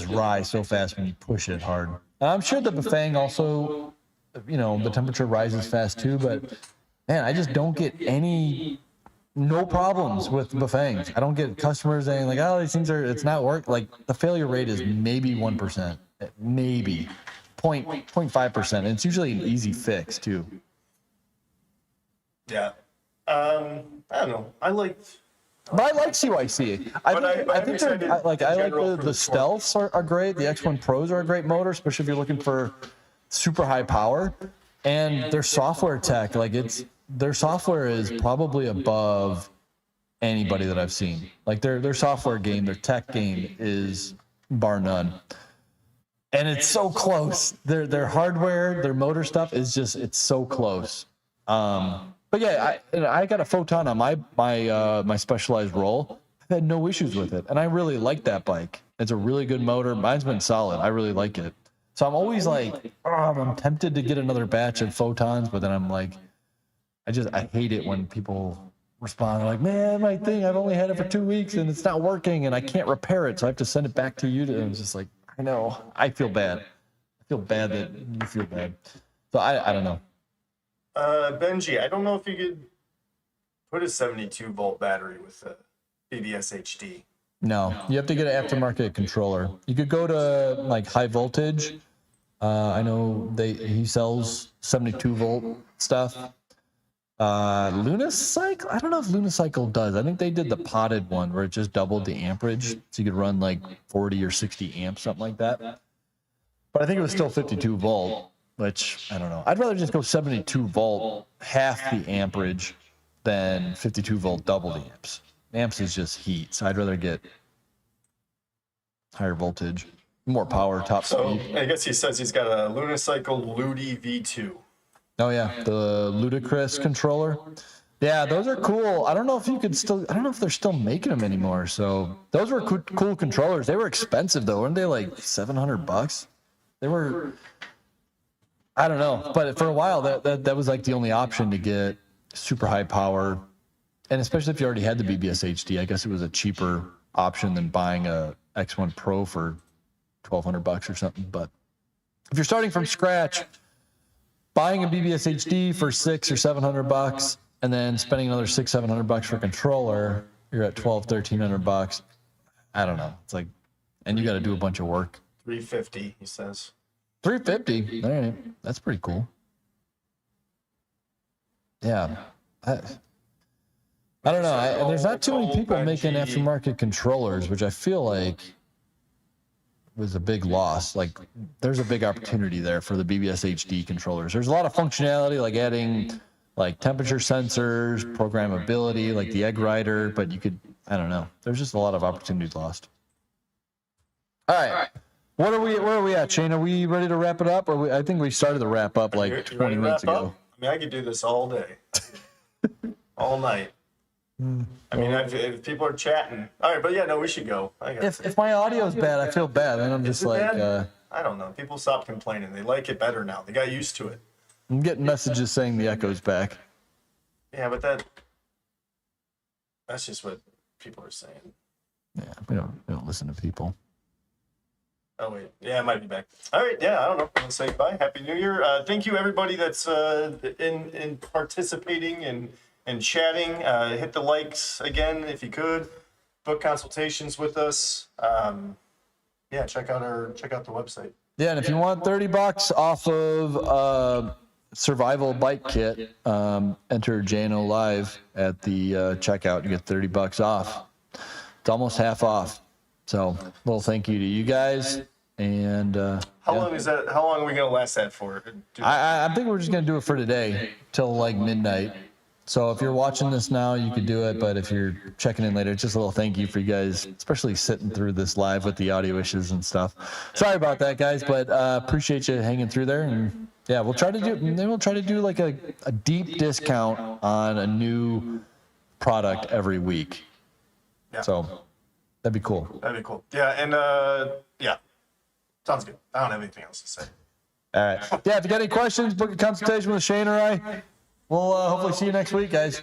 rise so fast when you push it hard. And I'm sure the Bafang also, the temperature rises fast too, but man, I just don't get no problems with Bafangs. I don't get customers saying like, oh, these things it's not work. Like the failure rate is maybe 1%, maybe 0.5%. And it's usually an easy fix too. Yeah. I don't know. I like CYC. I think the stealths are great. The X1 Pros are a great motor, especially if you're looking for super high power. And their software tech, their software is probably above anybody that I've seen. Like their software game, their tech game is bar none. And it's so close. Their hardware, their motor stuff is it's so close. But yeah, I got a Photon on my specialized roll. I've had no issues with it, and I really like that bike. It's a really good motor. Mine's been solid. I really like it. So I'm always like, I'm tempted to get another batch of Photons, but then I'm like, I hate it when people respond like, man, my thing, I've only had it for 2 weeks and it's not working and I can't repair it, so I have to send it back to you. And it's just like, I know, I feel bad. I feel bad that you feel bad. So I don't know. Benji, I don't know if you could put a 72-volt battery with a BBS HD. No, you have to get an aftermarket controller. You could go to like high voltage. I know he sells 72-volt stuff. Lunicycle? I don't know if Lunicycle does. I think they did the potted one where it just doubled the amperage, so you could run like 40 or 60 amps, something like that. But I think it was still 52 volt. Which, I don't know. I'd rather just go 72 volt, half the amperage, than 52 volt, double the amps. Amps is just heat, so I'd rather get higher voltage, more power, top speed. So, I guess he says he's got a Lunicycle Ludi V2. Oh, yeah, the Ludicrous controller. Yeah, those are cool. I don't know if they're still making them anymore. So, those were cool controllers. They were expensive, though. Weren't they like $700? They were... I don't know, but for a while that was like the only option to get super high power, and especially if you already had the BBS HD, I guess it was a cheaper option than buying a X1 Pro for $1,200 or something. But if you're starting from scratch, buying a BBS HD for $600 or $700, and then spending another $600-700 for a controller, you're at $1,200-1,300. I don't know. It's like, and you got to do a bunch of work. $350, he says. $350. All right, that's pretty cool. Yeah, I don't know. There's not too many people making aftermarket controllers, which I feel like was a big loss. Like, there's a big opportunity there for the BBS HD controllers. There's a lot of functionality, like adding like temperature sensors, programmability, like the egg rider, but I don't know. There's just a lot of opportunity lost. All right. Where are we at, Shane? Are we ready to wrap it up? I think we started the wrap up like 20 minutes ago. I mean, I could do this all day. All night. I mean, if people are chatting. All right, but yeah, no, we should go. If my audio's bad, I feel bad. And I'm just like... I don't know. People stopped complaining. They like it better now. They got used to it. I'm getting messages saying the echo's back. Yeah, but that's just what people are saying. Yeah, we don't listen to people. Oh, wait. Yeah, it might be back. All right. Yeah, I don't know. I'll say goodbye. Happy New Year. Thank you, everybody that's in participating and chatting. Hit the likes again if you could. Book consultations with us. Yeah, check out the website. Yeah, and if you want $30 off of survival bike kit, enter JNO Live at the checkout. You get $30 off. It's almost half off. So, little thank you to you guys. And how long is that? How long are we gonna last that for? I think we're just gonna do it for today till like midnight. So if you're watching this now, you could do it. But if you're checking in later, it's just a little thank you for you guys, especially sitting through this live with the audio issues and stuff. Sorry about that, guys, but appreciate you hanging through there. And yeah, we'll try to do like a deep discount on a new product every week. Yeah. So that'd be cool. Yeah, and yeah, sounds good. I don't have anything else to say. All right. Yeah, if you got any questions, book a consultation with Shane or I. We'll hopefully see you next week, guys.